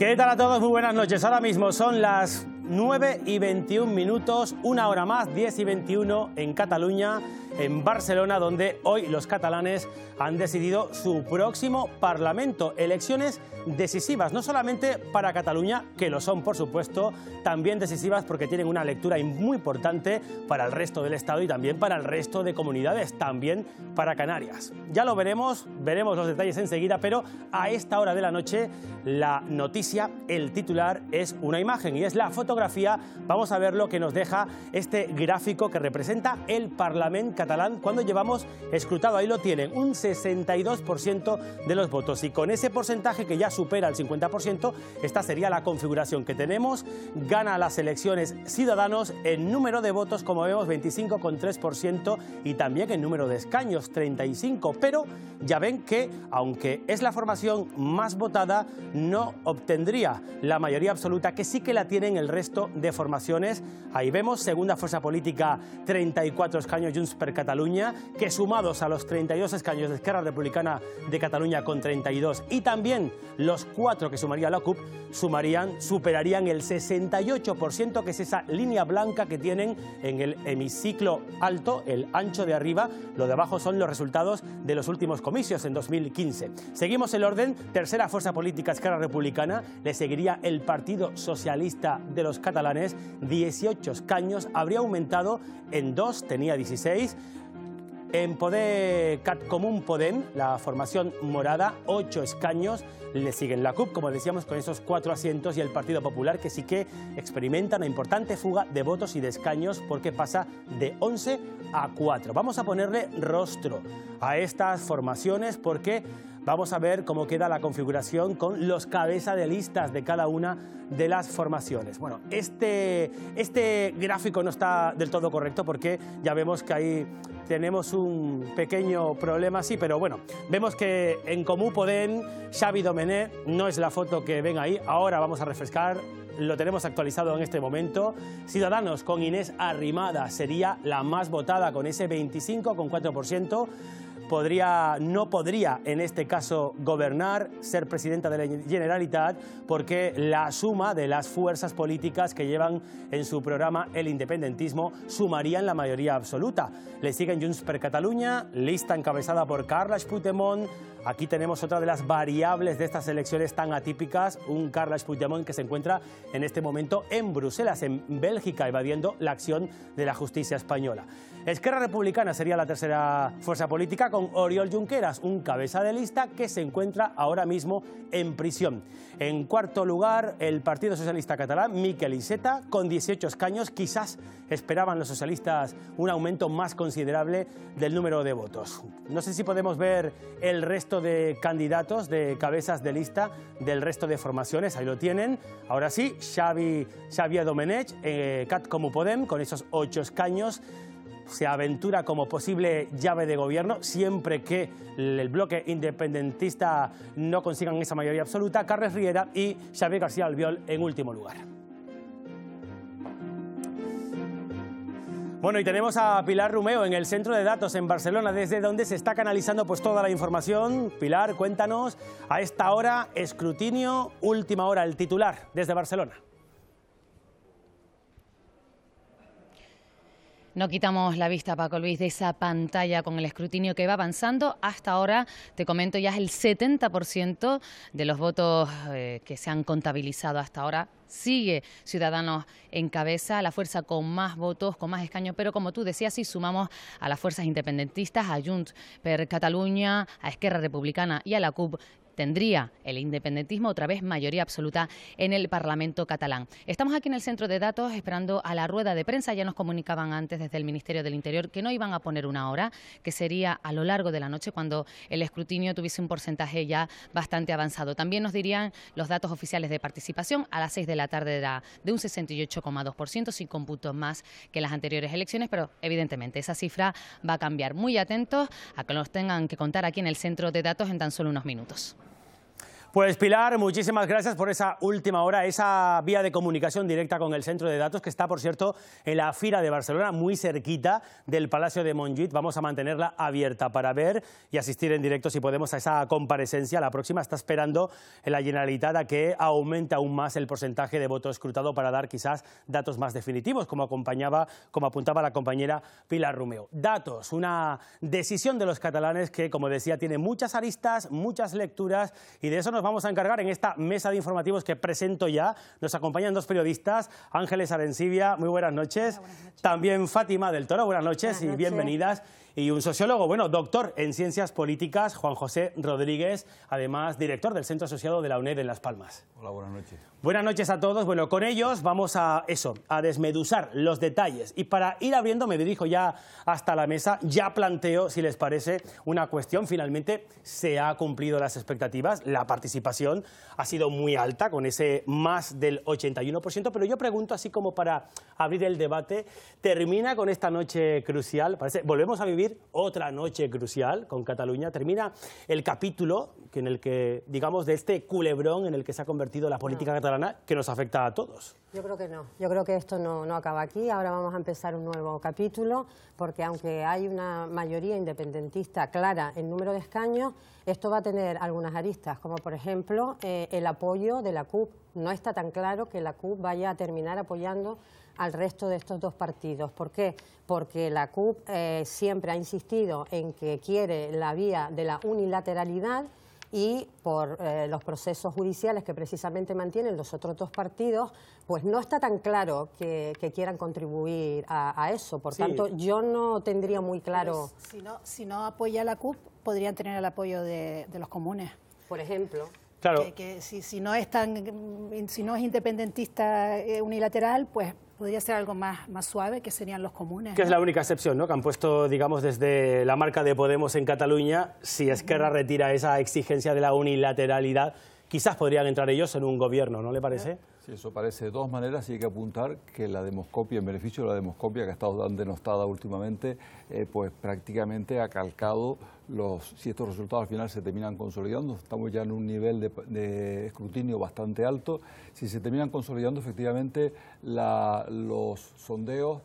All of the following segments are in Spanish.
¿Qué tal a todos? Muy buenas noches. Ahora mismo son las 9:21, una hora más, 10:21 en Cataluña, en Barcelona, donde hoy los catalanes han decidido su próximo Parlamento. Elecciones decisivas, no solamente para Cataluña, que lo son por supuesto, también decisivas porque tienen una lectura muy importante para el resto del Estado y también para el resto de comunidades, también para Canarias. Ya lo veremos los detalles enseguida, pero a esta hora de la noche la noticia, el titular es una imagen y es la fotografía. Vamos a ver lo que nos deja este gráfico que representa el Parlamento catalán cuando llevamos escrutado, ahí lo tienen, un 62% de los votos, y con ese porcentaje que ya supera el 50%, esta sería la configuración que tenemos. Gana las elecciones Ciudadanos en número de votos, como vemos, 25,3%, y también en número de escaños, 35, pero ya ven que, aunque es la formación más votada, no obtendría la mayoría absoluta, que sí que la tienen el resto de formaciones. Ahí vemos, segunda fuerza política, 34 escaños, Junts per Catalunya, que sumados a los 32 escaños de Esquerra Republicana de Catalunya con 32, y también los 4 que sumaría la CUP, superarían el 68%, que es esa línea blanca que tienen en el hemiciclo alto, el ancho de arriba. Lo de abajo son los resultados de los últimos comicios en 2015. Seguimos el orden. Tercera fuerza política, Esquerra Republicana, le seguiría el Partido Socialista de los Catalanes, 18 escaños, habría aumentado en 2, tenía 16. En Poder Cat Común Podem, la formación morada, 8 escaños, le siguen la CUP, como decíamos, con esos 4 asientos, y el Partido Popular, que sí que experimenta una importante fuga de votos y de escaños, porque pasa de 11 a 4. Vamos a ponerle rostro a estas formaciones, porque vamos a ver cómo queda la configuración con los cabezas de listas de cada una de las formaciones. Bueno, este gráfico no está del todo correcto, porque ya vemos que ahí tenemos un pequeño problema, sí, pero bueno, vemos que en Comú Podem, Xavi Domènech, no es la foto que ven ahí. Ahora vamos a refrescar, lo tenemos actualizado en este momento. Ciudadanos con Inés Arrimadas sería la más votada, con ese 25,4%. No podría en este caso gobernar, ser presidenta de la Generalitat, porque la suma de las fuerzas políticas que llevan en su programa el independentismo sumarían la mayoría absoluta. Le siguen Junts per Catalunya, lista encabezada por Carles Puigdemont. Aquí tenemos otra de las variables de estas elecciones tan atípicas, un Carles Puigdemont que se encuentra en este momento en Bruselas, en Bélgica, evadiendo la acción de la justicia española. Esquerra Republicana sería la tercera fuerza política, con Oriol Junqueras, un cabeza de lista que se encuentra ahora mismo en prisión. En cuarto lugar, el Partido Socialista Catalán, Miquel Iceta, con 18 escaños. Quizás esperaban los socialistas un aumento más considerable del número de votos. No sé si podemos ver el resto de candidatos, de cabezas de lista del resto de formaciones. Ahí lo tienen. Ahora sí, Xavi Domènech, Cat Comú Podem, con esos 8 escaños, se aventura como posible llave de gobierno, siempre que el bloque independentista no consigan esa mayoría absoluta. Carles Riera y Xavier García Albiol en último lugar. Bueno, y tenemos a Pilar Rumeo en el centro de datos en Barcelona, desde donde se está canalizando pues toda la información. Pilar, cuéntanos, a esta hora, escrutinio, última hora, el titular desde Barcelona. No quitamos la vista, Paco Luis, de esa pantalla con el escrutinio que va avanzando. Hasta ahora, te comento, ya es el 70% de los votos que se han contabilizado hasta ahora. Sigue Ciudadanos en cabeza, la fuerza con más votos, con más escaños, pero como tú decías, si sumamos a las fuerzas independentistas, a Junts per Catalunya, a Esquerra Republicana y a la CUP, tendría el independentismo otra vez mayoría absoluta en el Parlamento catalán. Estamos aquí en el centro de datos esperando a la rueda de prensa. Ya nos comunicaban antes desde el Ministerio del Interior que no iban a poner una hora, que sería a lo largo de la noche cuando el escrutinio tuviese un porcentaje ya bastante avanzado. También nos dirían los datos oficiales de participación. A las 6 de la tarde era de un 68,2%, 5 puntos más que las anteriores elecciones, pero evidentemente esa cifra va a cambiar. Muy atentos a que nos tengan que contar aquí en el centro de datos en tan solo unos minutos. Pues Pilar, muchísimas gracias por esa última hora, esa vía de comunicación directa con el centro de datos que está, por cierto, en la Fira de Barcelona, muy cerquita del Palacio de Montjuïc. Vamos a mantenerla abierta para ver y asistir en directo, si podemos, a esa comparecencia. La próxima está esperando en la Generalitat a que aumente aún más el porcentaje de voto escrutado para dar quizás datos más definitivos, como apuntaba la compañera Pilar Romeo. Datos, una decisión de los catalanes que, como decía, tiene muchas aristas, muchas lecturas, y de eso nos vamos a encargar en esta mesa de informativos que presento ya. Nos acompañan dos periodistas, Ángeles Arencibia, muy buenas noches. Hola, buenas noches. También Fátima del Toro, buenas noches. Buenas noches. Y bienvenidas. Y un sociólogo, bueno, doctor en Ciencias Políticas, Juan José Rodríguez, además director del Centro Asociado de la UNED en Las Palmas. Hola, buenas noches. Buenas noches a todos. Bueno, con ellos vamos a desmeduzar los detalles. Y para ir abriendo, me dirijo ya hasta la mesa, ya planteo, si les parece, una cuestión. Finalmente se ha cumplido las expectativas, la participación ha sido muy alta, con ese más del 81%, pero yo pregunto, así como para abrir el debate, ¿termina con esta noche crucial? Volvemos a vivir otra noche crucial con Cataluña. Termina el capítulo en el que, digamos, de este culebrón en el que se ha convertido la política catalana, que nos afecta a todos. Yo creo que no. Yo creo que esto no acaba aquí. Ahora vamos a empezar un nuevo capítulo, porque aunque hay una mayoría independentista clara en número de escaños, esto va a tener algunas aristas, como por ejemplo el apoyo de la CUP. No está tan claro que la CUP vaya a terminar apoyando al resto de estos dos partidos. ¿Por qué? Porque la CUP siempre ha insistido en que quiere la vía de la unilateralidad, y por los procesos judiciales que precisamente mantienen los otros dos partidos, pues no está tan claro que quieran contribuir a eso. Por tanto, yo no tendría muy claro... Si no apoya a la CUP, podrían tener el apoyo de los comunes. Por ejemplo... Claro. Que si no es independentista unilateral, pues podría ser algo más suave, que serían los comunes. Que es la única excepción, ¿no?, que han puesto, digamos, desde la marca de Podemos en Cataluña. Si Esquerra retira esa exigencia de la unilateralidad, quizás podrían entrar ellos en un gobierno, ¿no le parece? Sí, eso parece de todas maneras, y hay que apuntar que la demoscopia, en beneficio de la demoscopia, que ha estado tan denostada últimamente, pues prácticamente ha calcado si estos resultados al final se terminan consolidando. Estamos ya en un nivel de escrutinio bastante alto. Si se terminan consolidando, efectivamente, los sondeos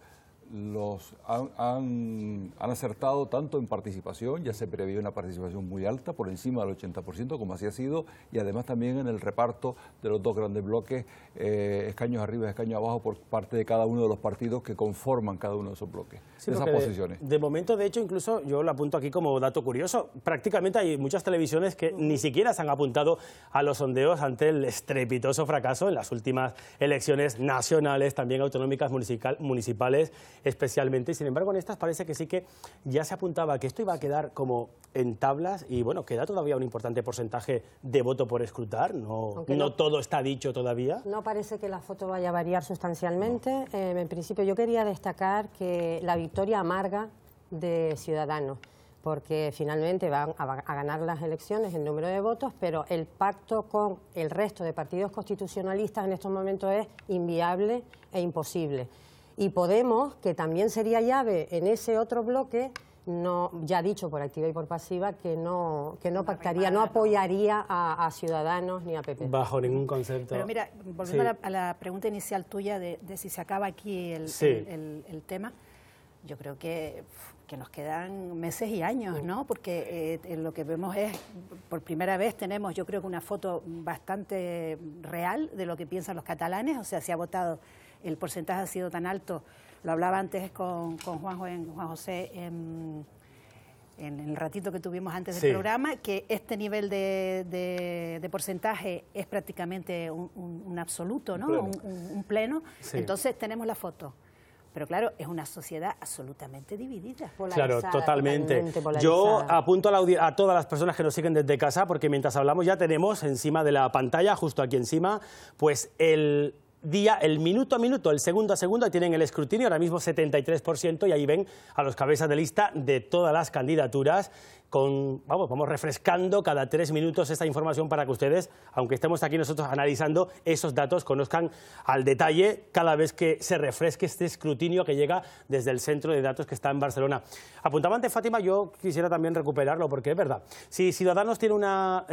han acertado tanto en participación, ya se previó una participación muy alta, por encima del 80%, como así ha sido, y además también en el reparto de los dos grandes bloques, escaños arriba y escaños abajo, por parte de cada uno de los partidos que conforman cada uno de esos bloques, Sí, esas posiciones. De momento, de hecho, incluso yo lo apunto aquí como dato curioso, prácticamente hay muchas televisiones que ni siquiera se han apuntado a los sondeos ante el estrepitoso fracaso en las últimas elecciones nacionales, también autonómicas, municipales, especialmente. Sin embargo, en estas parece que sí que ya se apuntaba que esto iba a quedar como en tablas, y bueno, queda todavía un importante porcentaje de voto por escrutar, no todo está dicho todavía. No parece que la foto vaya a variar sustancialmente. En principio, yo quería destacar que la victoria amarga de Ciudadanos, porque finalmente van a ganar las elecciones en número de votos, pero el pacto con el resto de partidos constitucionalistas en estos momentos es inviable e imposible. Y Podemos, que también sería llave en ese otro bloque, ya ha dicho por activa y por pasiva que no pactaría, no apoyaría a Ciudadanos ni a PP. Bajo ningún concepto. Pero mira, volviendo a la pregunta inicial tuya de si se acaba aquí el tema, yo creo que nos quedan meses y años, ¿no? Porque lo que vemos es, por primera vez tenemos, yo creo que una foto bastante real de lo que piensan los catalanes. O sea, se ha votado, el porcentaje ha sido tan alto, lo hablaba antes con Juan José en el ratito que tuvimos antes del programa, que este nivel de porcentaje es prácticamente un absoluto, ¿no? Un pleno. Sí. Entonces tenemos la foto. Pero claro, es una sociedad absolutamente dividida. Claro, totalmente. Yo apunto a todas las personas que nos siguen desde casa, porque mientras hablamos ya tenemos encima de la pantalla, justo aquí encima, pues el minuto a minuto, el segundo a segundo, ahí tienen el escrutinio, ahora mismo 73%, y ahí ven a los cabezas de lista de todas las candidaturas. vamos refrescando cada 3 minutos esta información para que ustedes, aunque estemos aquí nosotros analizando esos datos, conozcan al detalle cada vez que se refresque este escrutinio que llega desde el centro de datos que está en Barcelona. Apuntaba antes Fátima, yo quisiera también recuperarlo, porque es verdad, si Ciudadanos tiene una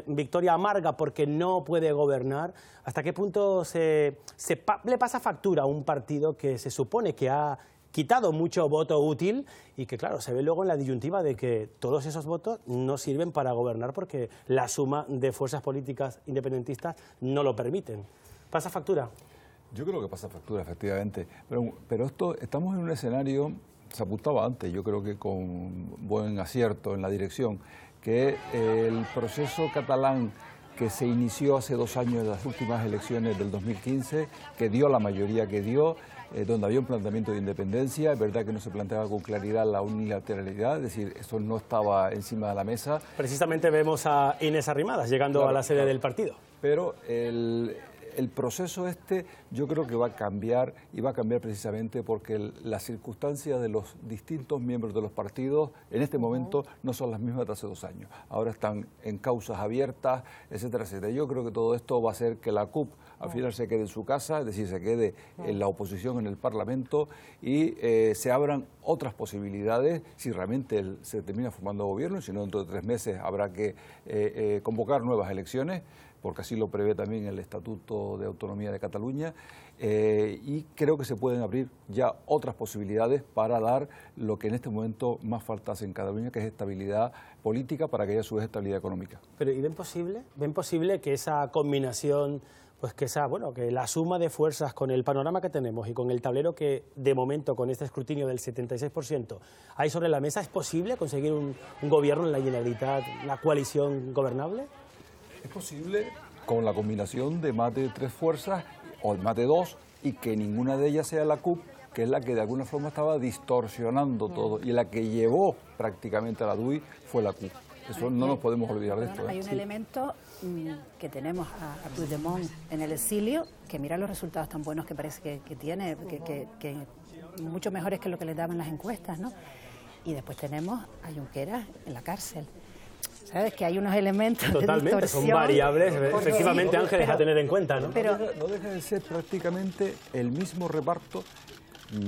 victoria amarga porque no puede gobernar, ¿hasta qué punto le pasa factura a un partido que se supone que ha quitado mucho voto útil y que, claro, se ve luego en la disyuntiva de que todos esos votos no sirven para gobernar porque la suma de fuerzas políticas independentistas no lo permiten? ¿Pasa factura? Yo creo que pasa factura, efectivamente, pero estamos en un escenario, se apuntaba antes, yo creo que con buen acierto en la dirección, que el proceso catalán que se inició hace 2 años en las últimas elecciones del 2015, que dio la mayoría que dio, donde había un planteamiento de independencia, es verdad que no se planteaba con claridad la unilateralidad, es decir, eso no estaba encima de la mesa. Precisamente vemos a Inés Arrimadas llegando a la sede del partido. Pero el proceso yo creo que va a cambiar, y va a cambiar precisamente porque las circunstancias de los distintos miembros de los partidos en este momento no son las mismas de hace 2 años. Ahora están en causas abiertas, etcétera, etcétera. Yo creo que todo esto va a hacer que la CUP al final se quede en su casa, es decir, se quede en la oposición en el Parlamento y se abran otras posibilidades si realmente se termina formando gobierno, y si no, dentro de 3 meses habrá que convocar nuevas elecciones, porque así lo prevé también el Estatuto de Autonomía de Cataluña, y creo que se pueden abrir ya otras posibilidades para dar lo que en este momento más falta hace en Cataluña, que es estabilidad política para que haya a su vez estabilidad económica. Pero ¿y ven posible que esa combinación, pues que la suma de fuerzas con el panorama que tenemos y con el tablero que de momento con este escrutinio del 76% hay sobre la mesa, es posible conseguir un gobierno en la Generalitat, una coalición gobernable? Es posible con la combinación de más de 3 fuerzas o más de 2 y que ninguna de ellas sea la CUP, que es la que de alguna forma estaba distorsionando todo, y la que llevó prácticamente a la DUI fue la CUP. Eso no nos podemos olvidar de esto. Hay un elemento que tenemos a Puigdemont en el exilio, que mira los resultados tan buenos que parece que tiene, que mucho mejores que lo que le daban las encuestas, ¿no? Y después tenemos a Junqueras en la cárcel. ¿Sabes? Que hay unos elementos totalmente, de distorsión. Son variables, efectivamente, Ángeles, a tener en cuenta, ¿no? Pero no deja de ser prácticamente el mismo reparto.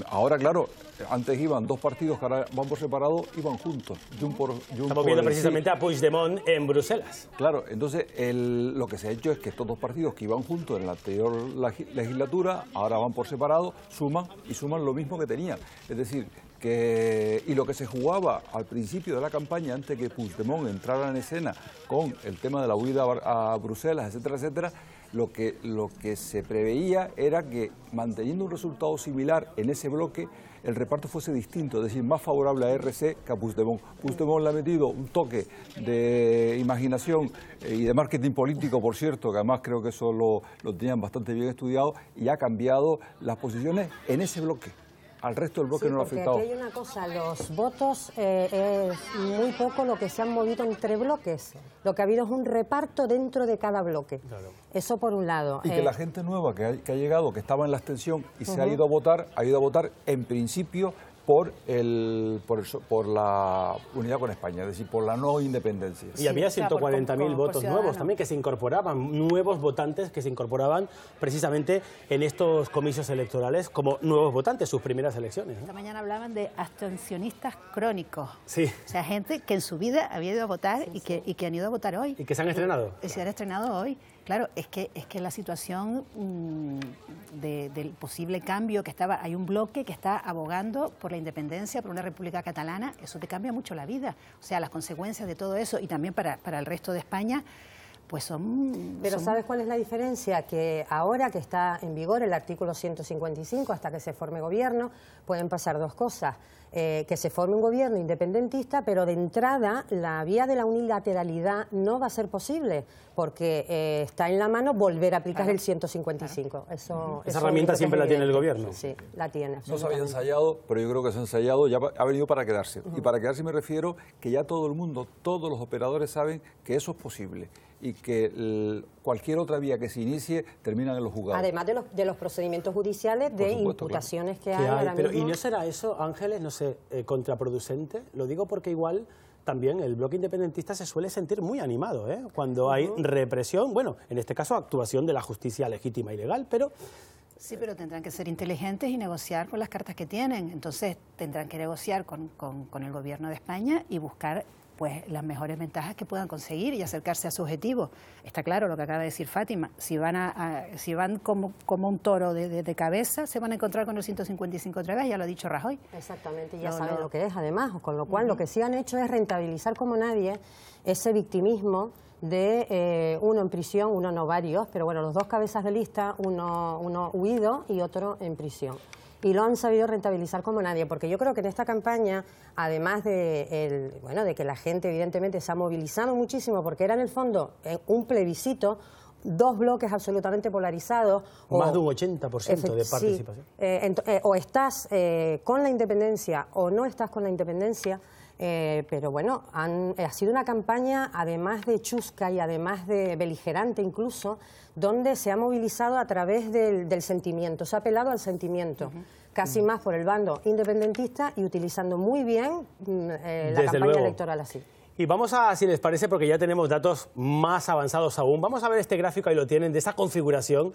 Ahora, claro, antes iban 2 partidos que ahora van por separado, iban juntos. Estamos viendo precisamente a Puigdemont en Bruselas. Claro, entonces lo que se ha hecho es que estos 2 partidos que iban juntos en la anterior legislatura, ahora van por separado, suman lo mismo que tenían. Es decir, y lo que se jugaba al principio de la campaña, antes que Puigdemont entrara en escena con el tema de la huida a Bruselas, etcétera, etcétera, lo que se preveía era que, manteniendo un resultado similar en ese bloque, el reparto fuese distinto, es decir, más favorable a RC que a Puigdemont. Puigdemont le ha metido un toque de imaginación y de marketing político, por cierto, que además creo que eso lo tenían bastante bien estudiado, y ha cambiado las posiciones en ese bloque. Al resto del bloque no lo ha afectado. Aquí hay una cosa, los votos es muy poco lo que se han movido entre bloques. Lo que ha habido es un reparto dentro de cada bloque. Claro. Eso por un lado. Y que la gente nueva que ha llegado, que estaba en la abstención y se ha ido a votar en principio por la unidad con España, es decir, por la no independencia. Y había 140.000 votos nuevos también que se incorporaban, nuevos votantes que se incorporaban precisamente en estos comicios electorales como nuevos votantes, sus primeras elecciones, ¿no? Esta mañana hablaban de abstencionistas crónicos. Sí. O sea, gente que en su vida había ido a votar y que han ido a votar hoy. Y que se han estrenado. Y se han estrenado hoy. Claro, es que la situación del posible cambio que hay un bloque que está abogando por la independencia, por una república catalana, eso te cambia mucho la vida. O sea, las consecuencias de todo eso, y también para el resto de España, pues son... Pero ¿sabes cuál es la diferencia? Que ahora que está en vigor el artículo 155, hasta que se forme gobierno, pueden pasar 2 cosas. Que se forme un gobierno independentista, pero de entrada la vía de la unilateralidad no va a ser posible, porque está en la mano volver a aplicar el 155. Esa herramienta siempre la tiene el gobierno. Sí, la tiene. No se había ensayado, pero yo creo que se ha ensayado, ya ha venido para quedarse. Y para quedarse me refiero que ya todo el mundo, todos los operadores saben que eso es posible y que cualquier otra vía que se inicie termina en los juzgados. Además de los procedimientos judiciales de imputaciones que hay ahora pero mismo. ¿Y no será eso, Ángeles, no sé, contraproducente? Lo digo porque igual también el bloque independentista se suele sentir muy animado, ¿eh? Cuando hay represión, bueno, en este caso actuación de la justicia legítima y legal, pero... Sí, pero tendrán que ser inteligentes y negociar con las cartas que tienen. Entonces tendrán que negociar con el gobierno de España y buscar pues las mejores ventajas que puedan conseguir y acercarse a su objetivo. Está claro lo que acaba de decir Fátima, si van como un toro de cabeza, se van a encontrar con el 155 otra vez, ya lo ha dicho Rajoy. Exactamente, ya saben lo que es además, con lo cual lo que sí han hecho es rentabilizar como nadie ese victimismo de uno en prisión, uno no varios, pero bueno, los dos cabezas de lista, uno huido y otro en prisión. Y lo han sabido rentabilizar como nadie, porque yo creo que en esta campaña, además de que la gente evidentemente se ha movilizado muchísimo, porque era en el fondo un plebiscito, dos bloques absolutamente polarizados. Más de un 80% de participación. Sí, o estás con la independencia o no estás con la independencia. Pero bueno, ha sido una campaña, además de chusca y además de beligerante incluso, donde se ha movilizado a través del sentimiento, se ha apelado al sentimiento, casi más por el bando independentista y utilizando muy bien la campaña electoral así. Y vamos a, si les parece, porque ya tenemos datos más avanzados aún, vamos a ver este gráfico, ahí lo tienen, de esa configuración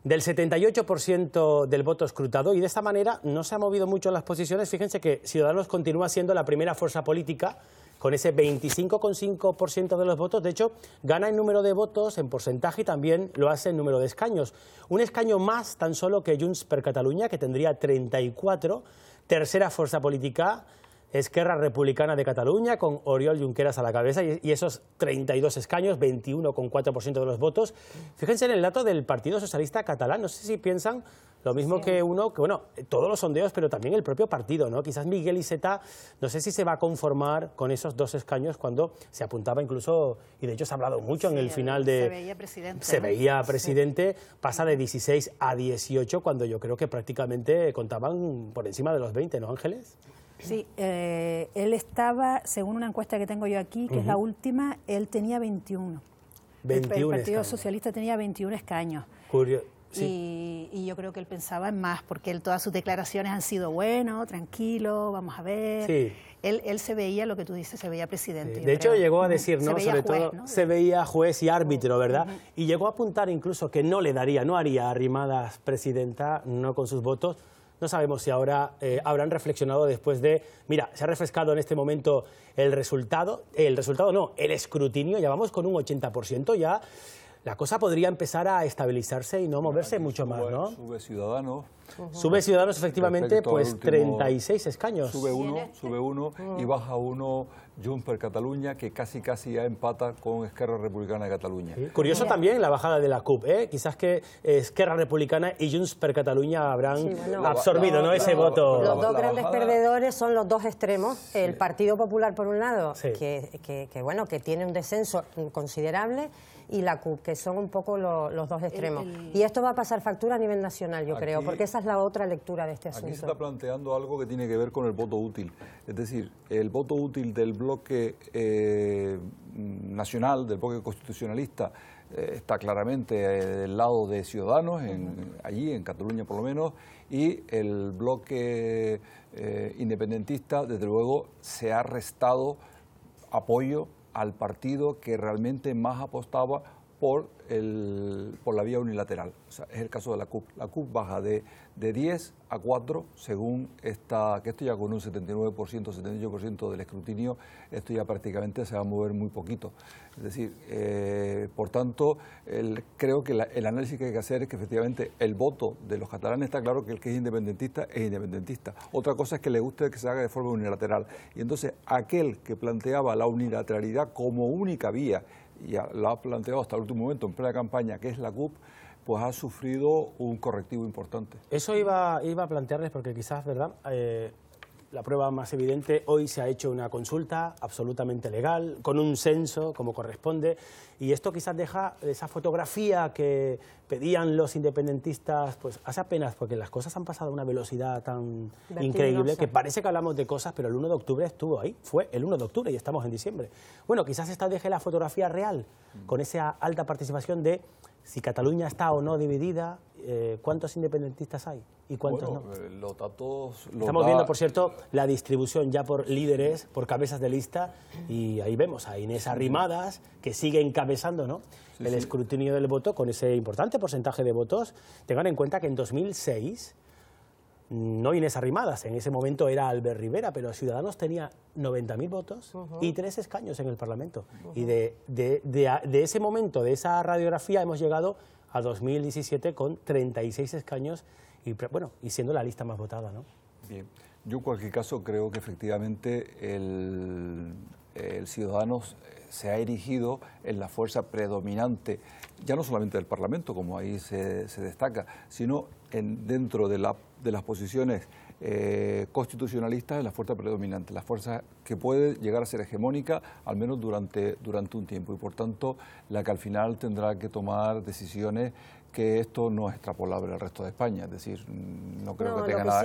del 78% del voto escrutado, y de esta manera no se ha movido mucho las posiciones. Fíjense que Ciudadanos continúa siendo la primera fuerza política con ese 25,5% de los votos. De hecho, gana en número de votos, en porcentaje, y también lo hace en número de escaños. Un escaño más tan solo que Junts per Catalunya, que tendría 34, tercera fuerza política Esquerra Republicana de Cataluña, con Oriol Junqueras a la cabeza, y esos 32 escaños, 21,4% de los votos. Fíjense en el dato del Partido Socialista Catalán, no sé si piensan lo mismo que uno, que bueno, todos los sondeos, pero también el propio partido, ¿no? Quizás Miguel Iceta, no sé si se va a conformar con esos 2 escaños cuando se apuntaba incluso, y de hecho se ha hablado mucho en el final de... Se veía presidente. Se veía presidente, pasa de 16 a 18, cuando yo creo que prácticamente contaban por encima de los 20, ¿no, Ángeles? Sí, él estaba, según una encuesta que tengo yo aquí, que es la última, él tenía 21. El Partido Socialista tenía 21 escaños. Curioso. Sí. Y yo creo que él pensaba en más, porque todas sus declaraciones han sido, bueno, tranquilo, vamos a ver. Sí. Él se veía, lo que tú dices, se veía presidente. Sí. De hecho, llegó a decir, ¿no? Sobre todo, ¿no? Se veía juez y árbitro, ¿verdad? Y llegó a apuntar incluso que no haría Arrimadas presidenta, no con sus votos. No sabemos si ahora habrán reflexionado después de... Mira, se ha refrescado en este momento el escrutinio, ya vamos con un 80%, ya la cosa podría empezar a estabilizarse y no moverse mucho más, ¿no? Sube Ciudadanos. Sube Ciudadanos, efectivamente, pues último, 36 escaños. Sube uno y baja uno Junts per Catalunya, que casi ya empata con Esquerra Republicana de Catalunya. Sí. Curioso también la bajada de la CUP, ¿eh? Quizás que Esquerra Republicana y Junts per Catalunya habrán absorbido, ¿no? Ese voto. Los dos grandes perdedores son los dos extremos. El Partido Popular, por un lado, que tiene un descenso considerable, y la CUP, que son un poco los dos extremos. Y esto va a pasar factura a nivel nacional, yo creo, porque esa es la otra lectura de este asunto. Aquí se está planteando algo que tiene que ver con el voto útil. Es decir, el voto útil del bloque nacional, del bloque constitucionalista, está claramente del lado de Ciudadanos, allí en Cataluña por lo menos, y el bloque independentista, desde luego, se ha restado apoyo al partido que realmente más apostaba por la vía unilateral. O sea, es el caso de la CUP. La CUP baja de 10 a 4, según que esto ya con un 79%, 78% del escrutinio, esto ya prácticamente se va a mover muy poquito. Es decir, por tanto, creo que el análisis que hay que hacer es que efectivamente el voto de los catalanes está claro que el que es independentista es independentista. Otra cosa es que le guste que se haga de forma unilateral. Y entonces aquel que planteaba la unilateralidad como única vía, y lo ha planteado hasta el último momento en plena campaña, que es la CUP, pues ha sufrido un correctivo importante. Eso iba a plantearles, porque quizás, ¿verdad?, la prueba más evidente, hoy se ha hecho una consulta absolutamente legal, con un censo como corresponde, y esto quizás deja esa fotografía que pedían los independentistas pues hace apenas, porque las cosas han pasado a una velocidad tan increíble que parece que hablamos de cosas, pero el 1 de octubre estuvo ahí, fue el 1 de octubre y estamos en diciembre. Bueno, quizás esta deje la fotografía real, con esa alta participación de si Cataluña está o no dividida, ¿cuántos independentistas hay y cuántos no? Los datos... Estamos viendo, por cierto, la distribución ya por líderes, por cabezas de lista, y ahí vemos a Inés Arrimadas, que sigue encabezando, ¿no?, el escrutinio del voto con ese importante porcentaje de votos. Tengan en cuenta que en 2006, no Inés Arrimadas, en ese momento era Albert Rivera, pero Ciudadanos tenía 90.000 votos y 3 escaños en el Parlamento. Y de ese momento, de esa radiografía, hemos llegado a 2017 con 36 escaños y, bueno, y siendo la lista más votada, ¿no? Bien. Yo en cualquier caso creo que efectivamente el Ciudadanos se ha erigido en la fuerza predominante, ya no solamente del Parlamento, como ahí se destaca, sino dentro de las posiciones constitucionalistas, en la fuerza predominante, la fuerza que puede llegar a ser hegemónica, al menos durante un tiempo, y por tanto la que al final tendrá que tomar decisiones, que esto no es extrapolable al resto de España, es decir, no creo que tenga nada...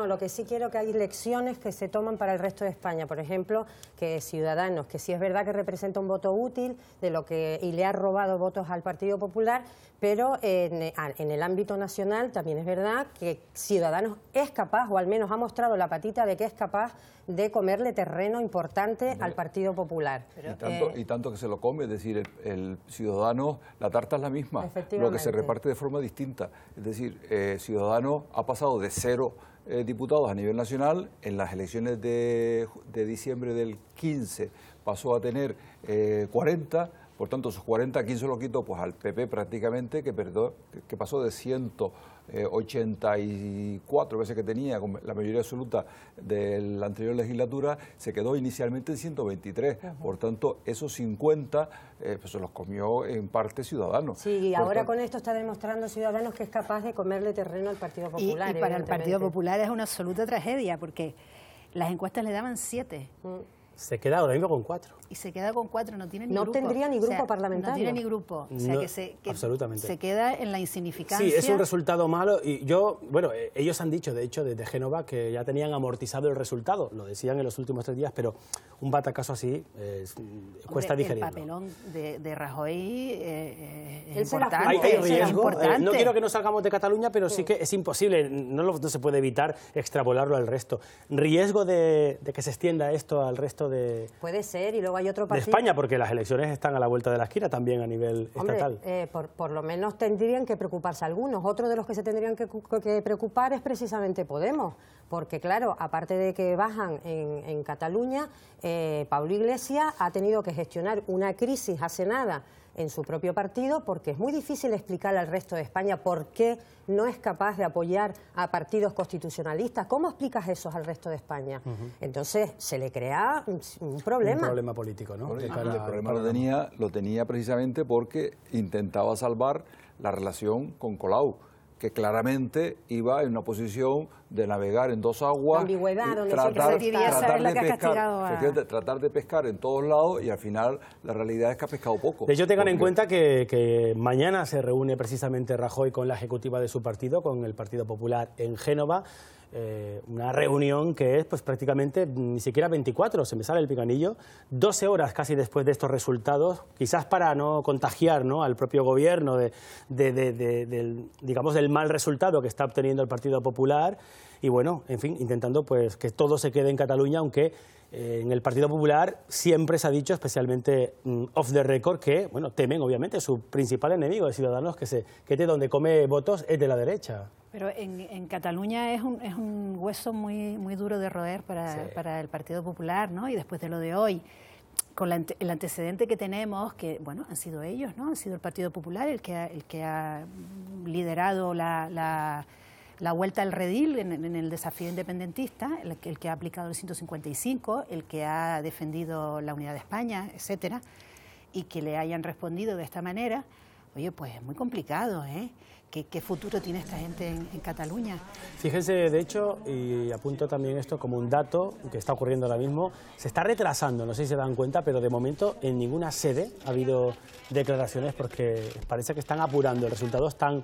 Lo que sí quiero que hay lecciones que se toman para el resto de España, por ejemplo, que Ciudadanos, que sí es verdad que representa un voto útil y le ha robado votos al Partido Popular, pero en el ámbito nacional también es verdad que Ciudadanos es capaz, o al menos ha mostrado la patita de que es capaz de comerle terreno importante al Partido Popular. Y tanto que se lo come, es decir, el Ciudadanos, la tarta es la misma, lo que se reparte de forma distinta. Es decir, Ciudadanos ha pasado de 0 diputados a nivel nacional, en las elecciones de diciembre del 15 pasó a tener 40, por tanto esos 40, ¿quién se lo quitó? Pues al PP prácticamente, que pasó de 184 veces que tenía, con la mayoría absoluta de la anterior legislatura, se quedó inicialmente en 123. Por tanto, esos 50 pues se los comió en parte Ciudadanos. Sí, y ahora con esto está demostrando Ciudadanos que es capaz de comerle terreno al Partido Popular. Y para el Partido Popular es una absoluta tragedia, porque las encuestas le daban 7. Se queda ahora mismo con 4. Y se queda con 4, no tiene ni grupo. No tendría ni grupo parlamentario. No tiene ni grupo. O sea, absolutamente. Se queda en la insignificancia. Sí, es un resultado malo. Y ellos han dicho, de hecho, desde Génova, que ya tenían amortizado el resultado. Lo decían en los últimos 3 días, pero un batacazo así cuesta digerirlo. El papelón de Rajoy es importante. Hay riesgo. No quiero que nos salgamos de Cataluña, pero sí que es imposible, no se puede evitar extrapolarlo al resto. ¿Riesgo de que se extienda esto al resto de...? Puede ser, y luego hay otro partido... De España, porque las elecciones están a la vuelta de la esquina también a nivel estatal. Por lo menos tendrían que preocuparse algunos. Otro de los que se tendrían que preocupar es precisamente Podemos, porque claro, aparte de que bajan en Cataluña, Pablo Iglesias ha tenido que gestionar una crisis hace nada en su propio partido, porque es muy difícil explicar al resto de España por qué no es capaz de apoyar a partidos constitucionalistas. ¿Cómo explicas eso al resto de España? Entonces se le crea un problema. Un problema político, ¿no? El problema lo tenía precisamente porque intentaba salvar la relación con Colau, que claramente iba en una posición de navegar en 2 aguas, tratar de pescar en todos lados, y al final la realidad es que ha pescado poco. De hecho, tengan en cuenta que mañana se reúne precisamente Rajoy con la ejecutiva de su partido, con el Partido Popular en Génova. Una reunión que es pues prácticamente ni siquiera 24, se me sale el picanillo, 12 horas casi después de estos resultados, quizás para no contagiar, ¿no?, al propio gobierno digamos, del mal resultado que está obteniendo el Partido Popular, y bueno, en fin, intentando pues que todo se quede en Cataluña, aunque en el Partido Popular siempre se ha dicho, especialmente off the record, que bueno, temen obviamente su principal enemigo de Ciudadanos, que de donde come votos es de la derecha. Pero en Cataluña es un hueso muy duro de roer para el Partido Popular, ¿no? Y después de lo de hoy, con el antecedente que tenemos, que bueno, han sido ellos, ¿no? Han sido el Partido Popular el que ha liderado la vuelta al redil en el desafío independentista, el que ha aplicado el 155, el que ha defendido la unidad de España, etcétera, y que le hayan respondido de esta manera. Oye, pues es muy complicado, ¿eh? ¿Qué futuro tiene esta gente en Cataluña? Fíjense, de hecho, y apunto también esto como un dato que está ocurriendo ahora mismo, se está retrasando, no sé si se dan cuenta, pero de momento en ninguna sede ha habido declaraciones, porque parece que están apurando, el resultado es tan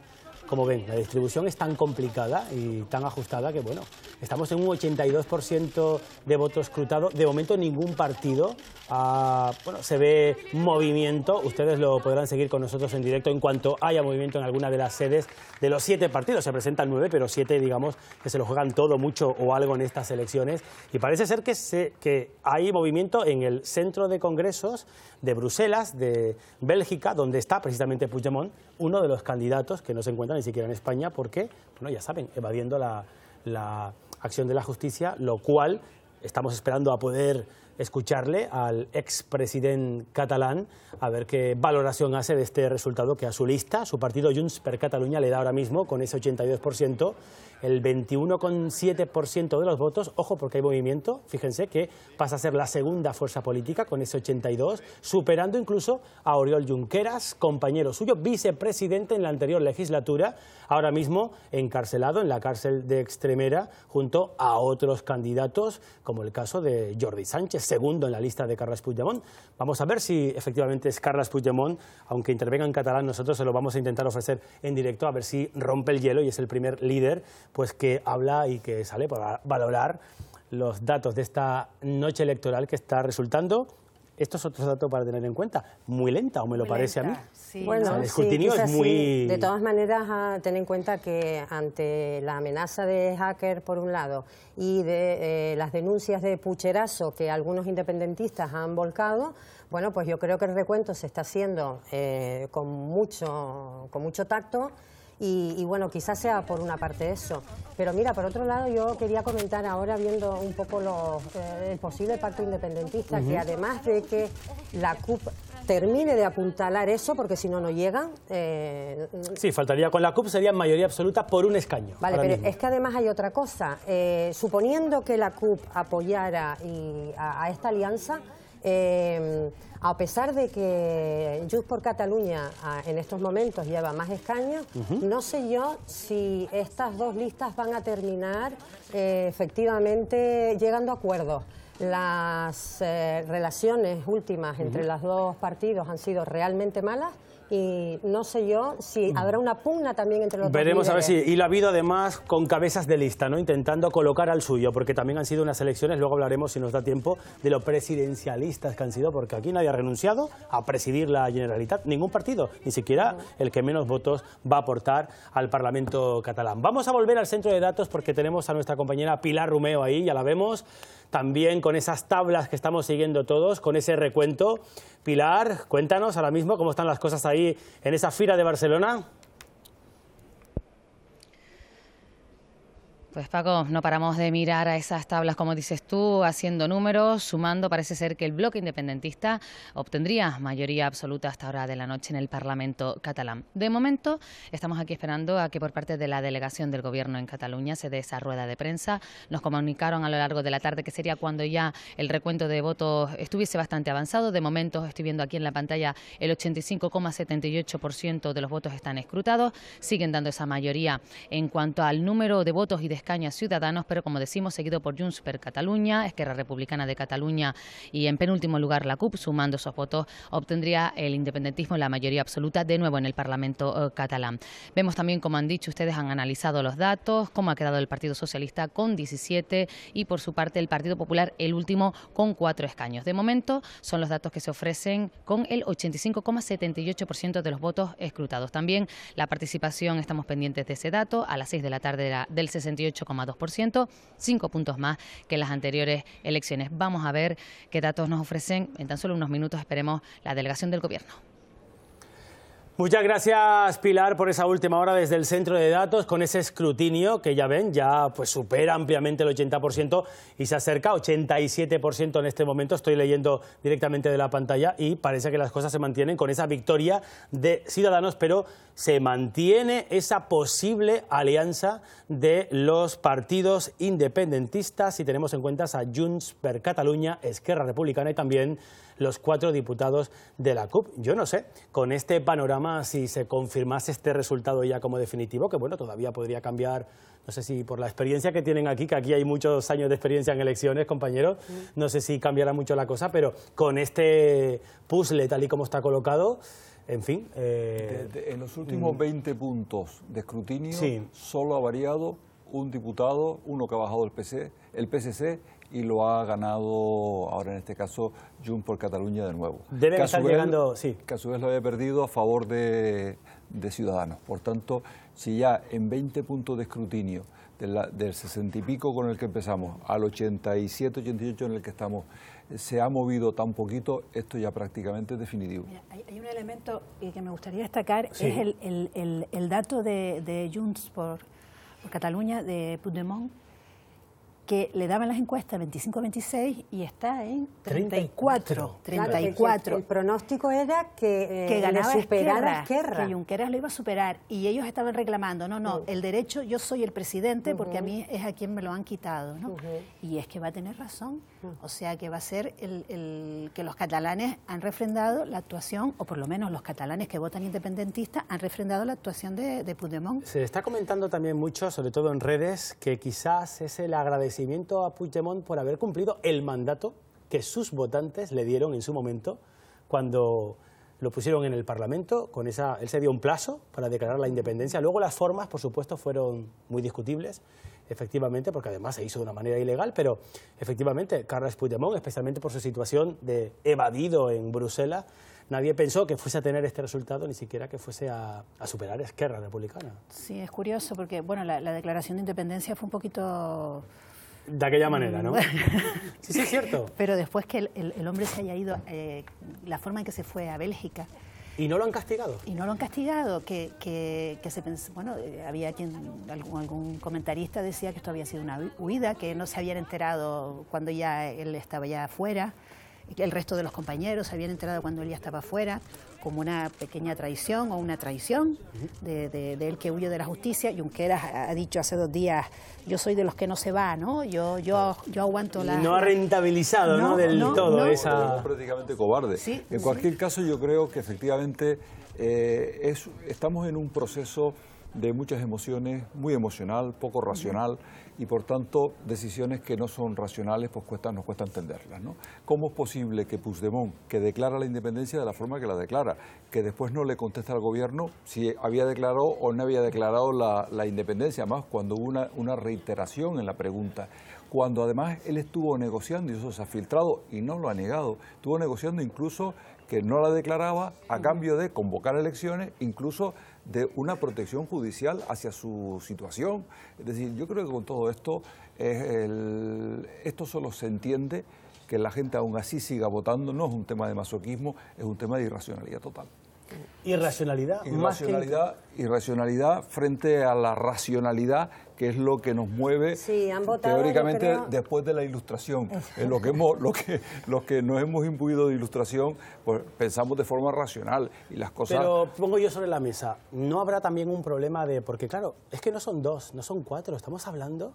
como ven, la distribución es tan complicada y tan ajustada que, bueno, estamos en un 82% de voto escrutado. De momento ningún partido, bueno, se ve movimiento. Ustedes lo podrán seguir con nosotros en directo en cuanto haya movimiento en alguna de las sedes de los 7 partidos. Se presentan 9, pero 7, digamos, que se lo juegan todo, mucho o algo en estas elecciones. Y parece ser que hay movimiento en el centro de congresos de Bruselas, de Bélgica, donde está precisamente Puigdemont, uno de los candidatos que no se encuentra ni siquiera en España porque, bueno, ya saben, evadiendo la acción de la justicia, lo cual estamos esperando a poder escucharle al expresidente catalán a ver qué valoración hace de este resultado que a su lista, su partido Junts per Catalunya, le da ahora mismo con ese 82%, el 21,7% de los votos. Ojo, porque hay movimiento, fíjense que pasa a ser la segunda fuerza política con ese 82%, superando incluso a Oriol Junqueras, compañero suyo, vicepresidente en la anterior legislatura, ahora mismo encarcelado en la cárcel de Extremera junto a otros candidatos, como el caso de Jordi Sánchez, segundo en la lista de Carles Puigdemont. Vamos a ver si efectivamente es Carles Puigdemont, aunque intervenga en catalán, nosotros se lo vamos a intentar ofrecer en directo, a ver si rompe el hielo y es el primer líder pues que habla y que sale para valorar los datos de esta noche electoral que está resultando. Esto es otro dato para tener en cuenta, muy lenta, o me lo parece a mí. Sí, bueno, o sea, el escrutinio es muy... Sí. De todas maneras, ten en cuenta que ante la amenaza de hacker, por un lado, y de las denuncias de pucherazo que algunos independentistas han volcado, bueno, pues yo creo que el recuento se está haciendo con mucho tacto. Y bueno, quizás sea por una parte eso. Pero mira, por otro lado, yo quería comentar ahora, viendo un poco el posible pacto independentista, que además de que la CUP termine de apuntalar eso, porque si no, no llegan. Sí, faltaría con la CUP, sería mayoría absoluta por un escaño. Vale, pero mismo. es que además hay otra cosa. Suponiendo que la CUP apoyara a esta alianza, a pesar de que Junts per Catalunya en estos momentos lleva más escaños, no sé yo si estas dos listas van a terminar efectivamente llegando a acuerdos. Las relaciones últimas entre los dos partidos han sido realmente malas. Y no sé yo si habrá una pugna también entre los dos Veremos a ver líderes. si... Y lo ha habido además con cabezas de lista, ¿no? Intentando colocar al suyo, porque también han sido unas elecciones, luego hablaremos, si nos da tiempo, de lo presidencialistas que han sido, porque aquí nadie ha renunciado a presidir la Generalitat, ningún partido, ni siquiera el que menos votos va a aportar al Parlamento catalán. Vamos a volver al centro de datos porque tenemos a nuestra compañera Pilar Rumeo ahí, ya la vemos, también con esas tablas que estamos siguiendo todos, con ese recuento. Pilar, cuéntanos ahora mismo cómo están las cosas ahí en esa fira de Barcelona. Pues Paco, no paramos de mirar a esas tablas, como dices tú, haciendo números, sumando. Parece ser que el bloque independentista obtendría mayoría absoluta hasta ahora de la noche en el Parlamento catalán. De momento, estamos aquí esperando a que por parte de la delegación del Gobierno en Cataluña se dé esa rueda de prensa. Nos comunicaron a lo largo de la tarde que sería cuando ya el recuento de votos estuviese bastante avanzado. De momento, estoy viendo aquí en la pantalla, el 85,78% de los votos están escrutados. Siguen dando esa mayoría en cuanto al número de votos y de escaños ciudadanos, pero como decimos, seguido por Junts per Catalunya, Esquerra Republicana de Cataluña y en penúltimo lugar la CUP. Sumando esos votos obtendría el independentismo la mayoría absoluta de nuevo en el Parlamento catalán. Vemos también, como han dicho, ustedes han analizado los datos, cómo ha quedado el Partido Socialista con 17 y por su parte el Partido Popular el último con 4 escaños. De momento son los datos que se ofrecen con el 85,78% de los votos escrutados. También la participación, estamos pendientes de ese dato, a las 6 de la tarde era del 68,2%, 5 puntos más que en las anteriores elecciones. Vamos a ver qué datos nos ofrecen en tan solo unos minutos, esperemos, la delegación del Gobierno. Muchas gracias, Pilar, por esa última hora desde el centro de datos, con ese escrutinio que ya ven, ya pues supera ampliamente el 80% y se acerca 87% en este momento. Estoy leyendo directamente de la pantalla y parece que las cosas se mantienen con esa victoria de Ciudadanos, pero se mantiene esa posible alianza de los partidos independentistas, si tenemos en cuenta a Junts per Catalunya, Esquerra Republicana y también los 4 diputados de la CUP. Yo no sé, con este panorama, si se confirmase este resultado ya como definitivo, que bueno, todavía podría cambiar, no sé si por la experiencia que tienen aquí, que aquí hay muchos años de experiencia en elecciones, compañeros, no sé si cambiará mucho la cosa, pero con este puzzle tal y como está colocado, En fin... en los últimos 20 puntos de escrutinio, sí, solo ha variado un diputado, uno que ha bajado el PSC, y lo ha ganado ahora en este caso Junts por Cataluña de nuevo. Deben estar llegando, sí. Que a su vez lo había perdido a favor de Ciudadanos. Por tanto, si ya en 20 puntos de escrutinio, del 60 y pico con el que empezamos, al 87, 88 en el que estamos, se ha movido tan poquito, esto ya prácticamente es definitivo. Mira, hay un elemento que me gustaría destacar, sí, es el dato de Junts por Cataluña, de Puigdemont, que le daban las encuestas 25-26 y está en 34. Claro, el pronóstico era que ganaba le superara Esquerra, que Junqueras lo iba a superar, y ellos estaban reclamando, no, el derecho, yo soy el presidente porque a mí es a quien me lo han quitado, ¿no? Y es que va a tener razón, o sea que va a ser que los catalanes han refrendado la actuación, o por lo menos los catalanes que votan independentistas han refrendado la actuación de Puigdemont. Se está comentando también mucho, sobre todo en redes, que quizás es el agradecimiento a Puigdemont por haber cumplido el mandato que sus votantes le dieron en su momento cuando lo pusieron en el Parlamento. Él se dio un plazo para declarar la independencia. Luego las formas, por supuesto, fueron muy discutibles, efectivamente, porque además se hizo de una manera ilegal, pero efectivamente Carles Puigdemont, especialmente por su situación de evadido en Bruselas, nadie pensó que fuese a tener este resultado, ni siquiera que fuese a superar a Esquerra Republicana. Sí, es curioso porque bueno, la declaración de independencia fue un poquito... De aquella manera, ¿no? Sí, es cierto. Pero después que el hombre se haya ido, la forma en que se fue a Bélgica... ¿Y no lo han castigado? Y no lo han castigado, que se pensó, bueno, había algún comentarista decía que esto había sido una huida, que no se habían enterado cuando ya él estaba ya afuera, el resto de los compañeros se habían enterado cuando él ya estaba afuera, como una pequeña traición o una traición de él que huye de la justicia. Junqueras ha dicho hace 2 días, yo soy de los que no se va, ¿no? Yo aguanto la... No ha rentabilizado, ¿no? Del todo esa... Es prácticamente cobarde. Sí, en cualquier caso, yo creo que efectivamente estamos en un proceso de muchas emociones, muy emocional, poco racional, y por tanto decisiones que no son racionales pues nos cuesta entenderlas, ¿no? ¿Cómo es posible que Puigdemont, que declara la independencia de la forma que la declara, que después no le contesta al gobierno si había declarado o no había declarado la independencia, más cuando hubo una reiteración en la pregunta, cuando además él estuvo negociando, y eso se ha filtrado y no lo ha negado, estuvo negociando incluso que no la declaraba a cambio de convocar elecciones, incluso de una protección judicial hacia su situación? Es decir, yo creo que con todo esto, esto solo se entiende que la gente aún así siga votando, no es un tema de masoquismo, es un tema de irracionalidad total. Irracionalidad. Irracionalidad frente a la racionalidad, que es lo que nos mueve teóricamente después de la Ilustración. En lo que nos hemos imbuido de Ilustración, pues pensamos de forma racional y las cosas... Pero pongo yo sobre la mesa, ¿no habrá también un problema de...? Porque claro, es que no son 2, no son 4, estamos hablando...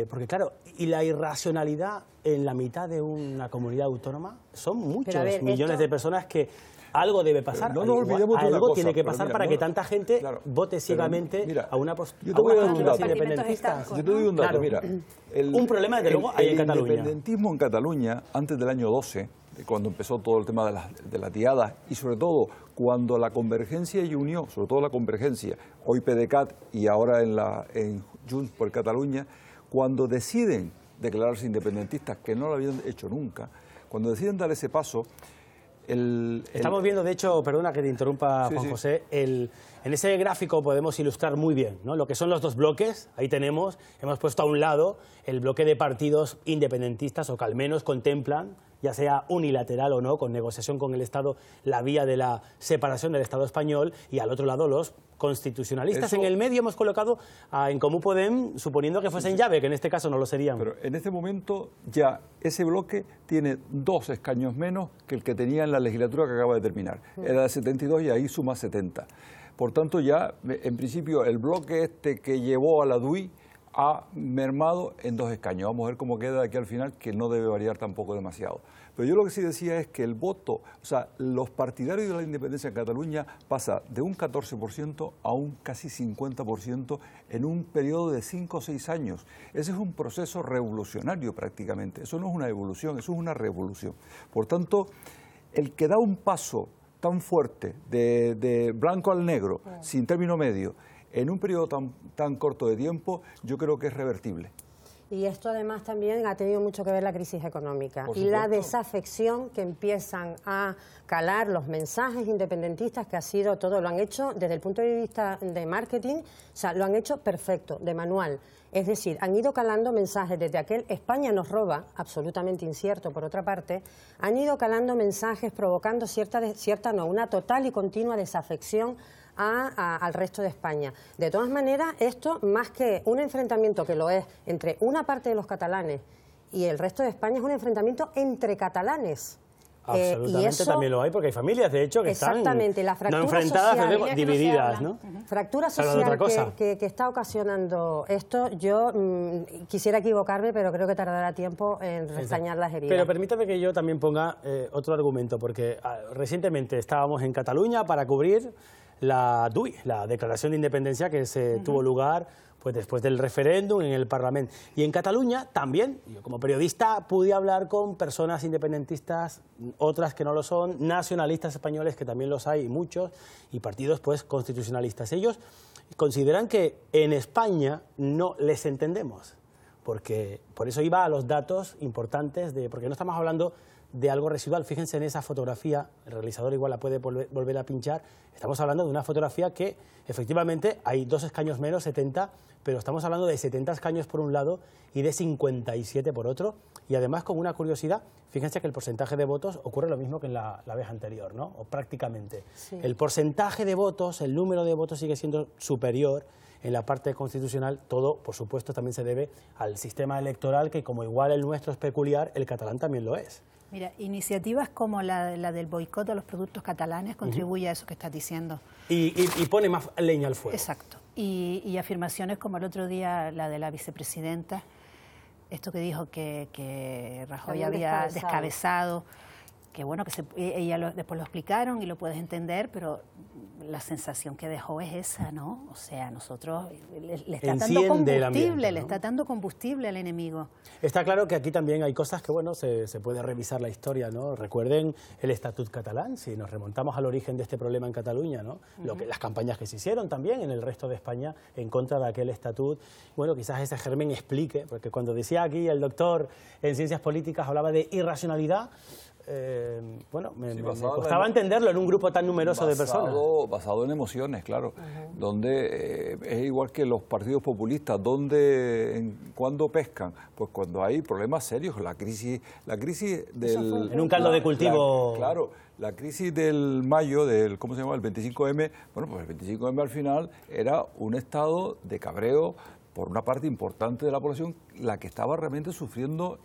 porque claro, y la irracionalidad en la mitad de una comunidad autónoma son muchos millones de personas que... Algo debe pasar, no nos olvidemos de una algo cosa, tiene que pasar para que tanta gente vote ciegamente a una yo te voy a dar un dato. independentistas. Yo te doy un dato, mira. Un problema, desde luego, hay en Cataluña. El independentismo en Cataluña, antes del año 12, cuando empezó todo el tema de las diadas, y sobre todo cuando la Convergencia y Unió, sobre todo la Convergencia, hoy PDeCAT y ahora en Junts por Cataluña, cuando deciden declararse independentistas, que no lo habían hecho nunca, cuando deciden dar ese paso... Estamos viendo, de hecho, perdona que te interrumpa, Juan José, en ese gráfico podemos ilustrar muy bien, ¿no?, lo que son los 2 bloques. Ahí hemos puesto a un lado el bloque de partidos independentistas o que al menos contemplan, ya sea unilateral o no, con negociación con el Estado, la vía de la separación del Estado español, y al otro lado los constitucionalistas. En el medio hemos colocado a En Comú Podem, suponiendo que fuesen llave, que en este caso no lo serían. Pero en este momento ya ese bloque tiene 2 escaños menos que el que tenía en la legislatura que acaba de terminar. Era de 72 y ahí suma 70. Por tanto, ya, en principio, el bloque que llevó a la DUI ha mermado en 2 escaños. Vamos a ver cómo queda de aquí al final, que no debe variar tampoco demasiado. Pero yo lo que sí decía es que el voto, o sea, los partidarios de la independencia en Cataluña pasa de un 14% a un casi 50% en un periodo de 5 o 6 años. Ese es un proceso revolucionario prácticamente. Eso no es una evolución, eso es una revolución. Por tanto, el que da un paso tan fuerte, de blanco al negro, sin término medio, en un periodo tan corto de tiempo, yo creo que es revertible. Y esto además también ha tenido mucho que ver la crisis económica y la desafección que empiezan a calar los mensajes independentistas, que ha sido todo, lo han hecho desde el punto de vista de marketing, o sea, lo han hecho perfecto, de manual. Es decir, han ido calando mensajes desde aquel España nos roba, absolutamente incierto por otra parte, han ido calando mensajes provocando una total y continua desafección al resto de España. De todas maneras, esto, más que un enfrentamiento que lo es entre una parte de los catalanes y el resto de España, es un enfrentamiento entre catalanes. Absolutamente, y eso, también lo hay, porque hay familias, de hecho, que están la fractura no enfrentadas, social, pero divididas, ¿no? Fractura social que está ocasionando esto, yo quisiera equivocarme, pero creo que tardará tiempo en restañar las heridas. Pero permítame que yo también ponga otro argumento, porque recientemente estábamos en Cataluña para cubrir la DUI, la Declaración de Independencia que se tuvo lugar pues después del referéndum en el Parlamento. Y en Cataluña también, yo como periodista pude hablar con personas independentistas, otras que no lo son, nacionalistas españoles, que también los hay muchos, y partidos pues constitucionalistas. Ellos consideran que en España no les entendemos, porque por eso iba a los datos importantes, porque no estamos hablando de algo residual. Fíjense en esa fotografía, el realizador igual la puede volver a pinchar. Estamos hablando de una fotografía que efectivamente hay 2 escaños menos, 70, pero estamos hablando de 70 escaños por un lado y de 57 por otro, y además con una curiosidad, fíjense que el porcentaje de votos ocurre lo mismo que en la vez anterior, ¿no? O prácticamente. Sí. El porcentaje de votos, el número de votos sigue siendo superior en la parte constitucional. Todo, por supuesto, también se debe al sistema electoral, que como igual el nuestro es peculiar, el catalán también lo es. Mira, iniciativas como la del boicot a los productos catalanes contribuye a eso que estás diciendo. Y pone más leña al fuego. Exacto. Y afirmaciones como el otro día, la de la vicepresidenta, esto que dijo que Rajoy había descabezado, que bueno, que ella después lo explicaron y lo puedes entender, pero la sensación que dejó es esa, ¿no? O sea, nosotros le está dando combustible, ambiente, ¿no? Le está dando combustible al enemigo. Está claro que aquí también hay cosas que, bueno, se puede revisar la historia, ¿no? Recuerden el Estatut catalán, si nos remontamos al origen de este problema en Cataluña, ¿no? Las campañas que se hicieron también en el resto de España en contra de aquel Estatut. Bueno, quizás ese germen explique, porque cuando decía aquí el doctor en Ciencias Políticas hablaba de irracionalidad, bueno, me costaba entenderlo en un grupo tan numeroso de personas. Basado en emociones, claro, donde es igual que los partidos populistas, ¿cuándo pescan? Pues cuando hay problemas serios, la crisis del... En un caldo de cultivo... Claro, la crisis del mayo, ¿cómo se llama? El 25M, bueno, pues el 25M al final era un estado de cabreo por una parte importante de la población, la que estaba realmente sufriendo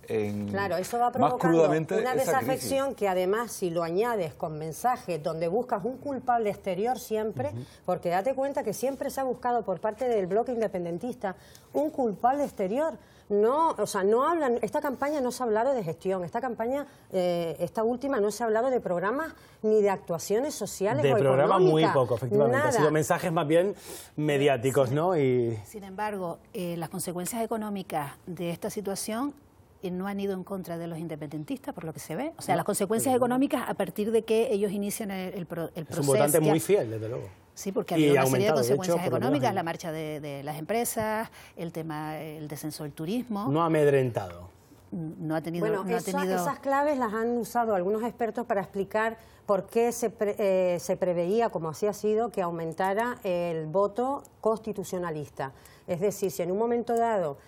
Claro, eso va provocando una desafección que además, si lo añades con mensajes donde buscas un culpable exterior siempre, porque date cuenta que siempre se ha buscado por parte del bloque independentista un culpable exterior. No, o sea, no hablan, esta campaña no se ha hablado de gestión, esta campaña, esta última, no se ha hablado de programas ni de actuaciones sociales o económicas. De programas muy poco, efectivamente. Nada. Ha sido mensajes más bien mediáticos, ¿no? Sin embargo, las consecuencias económicas de esta situación no han ido en contra de los independentistas, por lo que se ve. O sea, las consecuencias económicas a partir de que ellos inician el proceso. Es un votante muy fiel, desde luego. Sí, porque ha habido una serie de consecuencias económicas, la marcha de las empresas, el descenso del turismo. No ha amedrentado. No ha tenido... Bueno, esas claves las han usado algunos expertos para explicar por qué se preveía, como así ha sido, que aumentara el voto constitucionalista. Es decir, si en un momento dado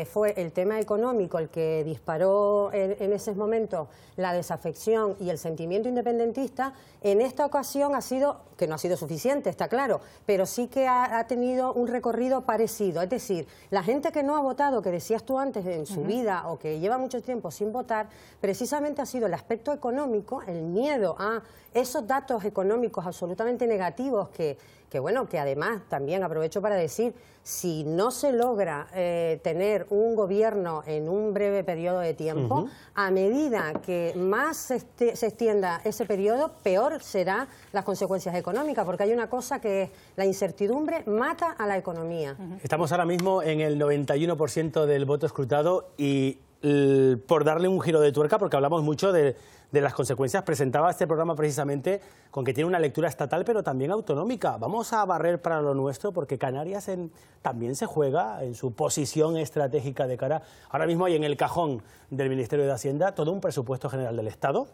fue el tema económico el que disparó en ese momento la desafección y el sentimiento independentista, en esta ocasión ha sido, que no ha sido suficiente, está claro, pero sí que ha tenido un recorrido parecido. Es decir, la gente que no ha votado, que decías tú antes en su vida, o que lleva mucho tiempo sin votar, precisamente ha sido el aspecto económico, el miedo a esos datos económicos absolutamente negativos que bueno, que además también aprovecho para decir, si no se logra tener un gobierno en un breve periodo de tiempo, a medida que más se extienda ese periodo, peor serán las consecuencias económicas, porque hay una cosa que es la incertidumbre mata a la economía. Estamos ahora mismo en el 91% del voto escrutado y por darle un giro de tuerca, porque hablamos mucho de las consecuencias. Presentaba este programa precisamente con que tiene una lectura estatal, pero también autonómica. Vamos a barrer para lo nuestro, porque Canarias también se juega en su posición estratégica de cara. Ahora mismo hay en el cajón del Ministerio de Hacienda todo un presupuesto general del Estado.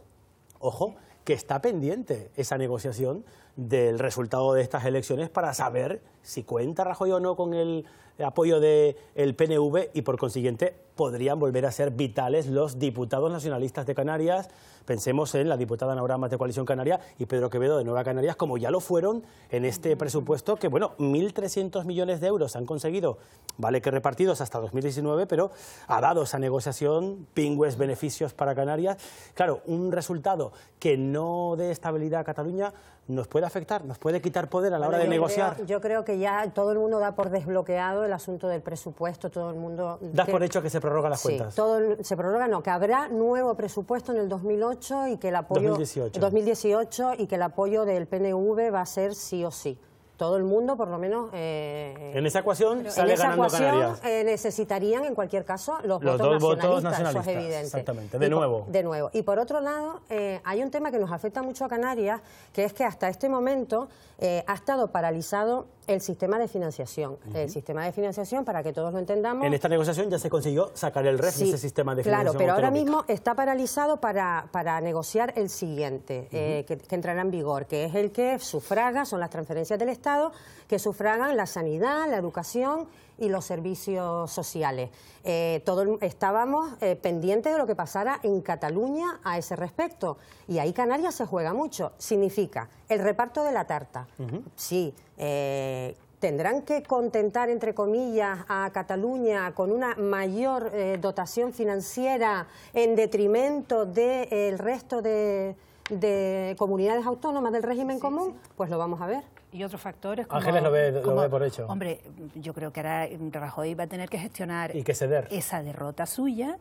Ojo, que está pendiente esa negociación del resultado de estas elecciones para saber si cuenta Rajoy o no con el apoyo del PNV y, por consiguiente, podrían volver a ser vitales los diputados nacionalistas de Canarias. Pensemos en la diputada Ana Bramas de Coalición Canaria y Pedro Quevedo de Nueva Canarias, como ya lo fueron en este presupuesto, que, bueno, 1.300 millones de euros han conseguido, vale que repartidos hasta 2019, pero ha dado esa negociación pingües beneficios para Canarias. Claro, un resultado que no dé estabilidad a Cataluña nos puede afectar, nos puede quitar poder a la hora de negociar. Yo creo que ya todo el mundo da por desbloqueado el asunto del presupuesto, todo el mundo... ¿Das por hecho que se prorrogan las cuentas? Sí, se prorroga, no, que habrá nuevo presupuesto en el 2008 y que el apoyo... 2018 y que el apoyo del PNV va a ser sí o sí. Todo el mundo, por lo menos... en esa ecuación sale ganando Canarias. Necesitarían, en cualquier caso, los dos votos nacionalistas. Eso es evidente. Exactamente, de nuevo. De nuevo. Y por otro lado, hay un tema que nos afecta mucho a Canarias, que es que hasta este momento ha estado paralizado el sistema de financiación. El sistema de financiación, para que todos lo entendamos... En esta negociación ya se consiguió sacar el REF de ese sistema de financiación. Claro, pero autonómica. ahora mismo está paralizado para negociar el siguiente, que entrará en vigor, que es el que sufraga, son las transferencias del Estado, que sufragan la sanidad, la educación y los servicios sociales. Estábamos pendientes de lo que pasara en Cataluña a ese respecto, y ahí Canarias se juega mucho. Significa el reparto de la tarta. Sí, tendrán que contentar, entre comillas, a Cataluña con una mayor dotación financiera en detrimento del resto de comunidades autónomas del régimen común. Pues lo vamos a ver. Y otros factores como... Ángeles lo ve por hecho. Hombre, yo creo que ahora Rajoy va a tener que gestionar y que ceder esa derrota suya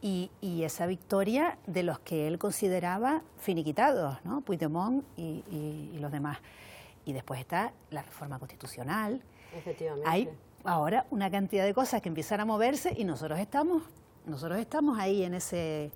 y esa victoria de los que él consideraba finiquitados, ¿no? Puigdemont y los demás. Y después está la reforma constitucional. Efectivamente. Hay ahora una cantidad de cosas que empiezan a moverse y nosotros estamos ahí en esa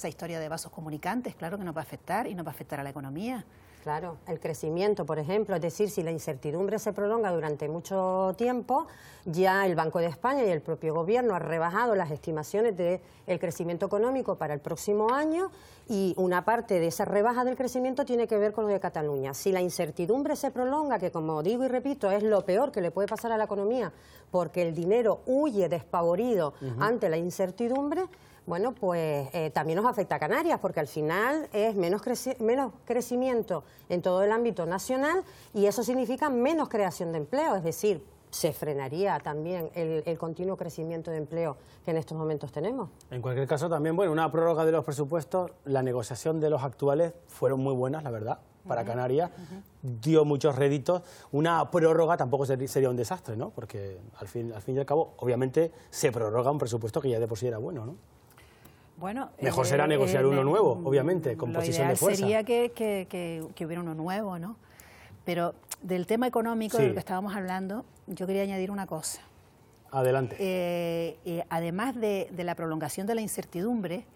historia de vasos comunicantes. Claro que nos va a afectar y nos va a afectar a la economía. Claro, el crecimiento, por ejemplo, es decir, si la incertidumbre se prolonga durante mucho tiempo, ya el Banco de España y el propio Gobierno han rebajado las estimaciones del crecimiento económico para el próximo año, y una parte de esa rebaja del crecimiento tiene que ver con lo de Cataluña. Si la incertidumbre se prolonga, que como digo y repito, es lo peor que le puede pasar a la economía, porque el dinero huye despavorido ante la incertidumbre, bueno, pues también nos afecta a Canarias, porque al final es menos crecimiento en todo el ámbito nacional, y eso significa menos creación de empleo, es decir, se frenaría también el continuo crecimiento de empleo que en estos momentos tenemos. En cualquier caso, también, bueno, una prórroga de los presupuestos, la negociación de los actuales fueron muy buenas, la verdad, para Canarias, dio muchos réditos. Una prórroga tampoco sería un desastre, ¿no? Porque al fin y al cabo, obviamente, se prorroga un presupuesto que ya de por sí era bueno, ¿no? Bueno, mejor será negociar uno nuevo, obviamente, con posición de fuerza. Lo ideal sería que hubiera uno nuevo, ¿no? Pero del tema económico, de lo que estábamos hablando, yo quería añadir una cosa. Adelante. Además de la prolongación de la incertidumbre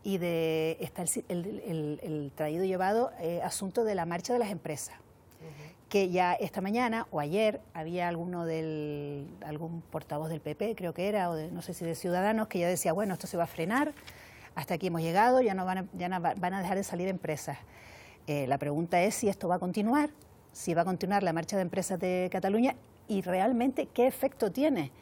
y está el traído y llevado asunto de la marcha de las empresas. Que ya esta mañana o ayer había algún portavoz del PP, creo que era, o no sé si de Ciudadanos, que ya decía, bueno, esto se va a frenar, hasta aquí hemos llegado, ya no van a dejar de salir empresas. La pregunta es si esto va a continuar, si va a continuar la marcha de empresas de Cataluña y realmente qué efecto tiene.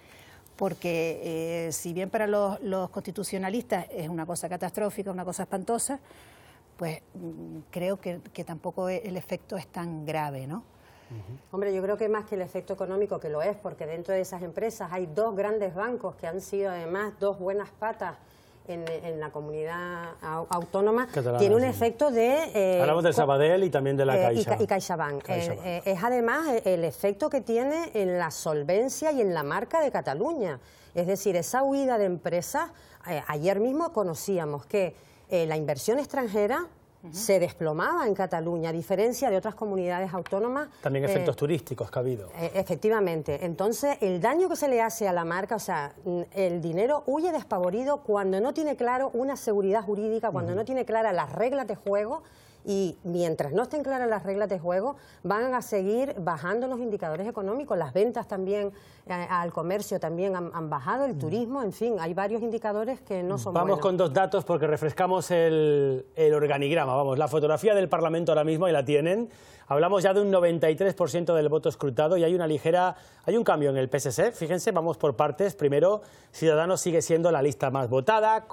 Porque si bien para los constitucionalistas es una cosa catastrófica, una cosa espantosa, pues creo que tampoco el efecto es tan grave, ¿no? Hombre, yo creo que más que el efecto económico, que lo es, porque dentro de esas empresas hay dos grandes bancos que han sido además dos buenas patas en la comunidad autónoma, catalana, tiene un efecto de... hablamos del Sabadell y también de la Caixa. Y CaixaBank. Es además el efecto que tiene en la solvencia y en la marca de Cataluña. Es decir, esa huida de empresas, ayer mismo conocíamos que la inversión extranjera se desplomaba en Cataluña, a diferencia de otras comunidades autónomas. También efectos turísticos que ha habido. Efectivamente. Entonces, el daño que se le hace a la marca, o sea, el dinero huye despavorido cuando no tiene claro una seguridad jurídica, cuando no tiene claras las reglas de juego. Y mientras no estén claras las reglas de juego, van a seguir bajando los indicadores económicos. Las ventas también al comercio también han bajado, el turismo, en fin, hay varios indicadores que no son buenos. Vamos con dos datos porque refrescamos el organigrama. Vamos, la fotografía del Parlamento ahora mismo, ahí la tienen. Hablamos ya de un 93% del voto escrutado y hay un cambio en el PSC. Fíjense, vamos por partes. Primero, Ciudadanos sigue siendo la lista más votada,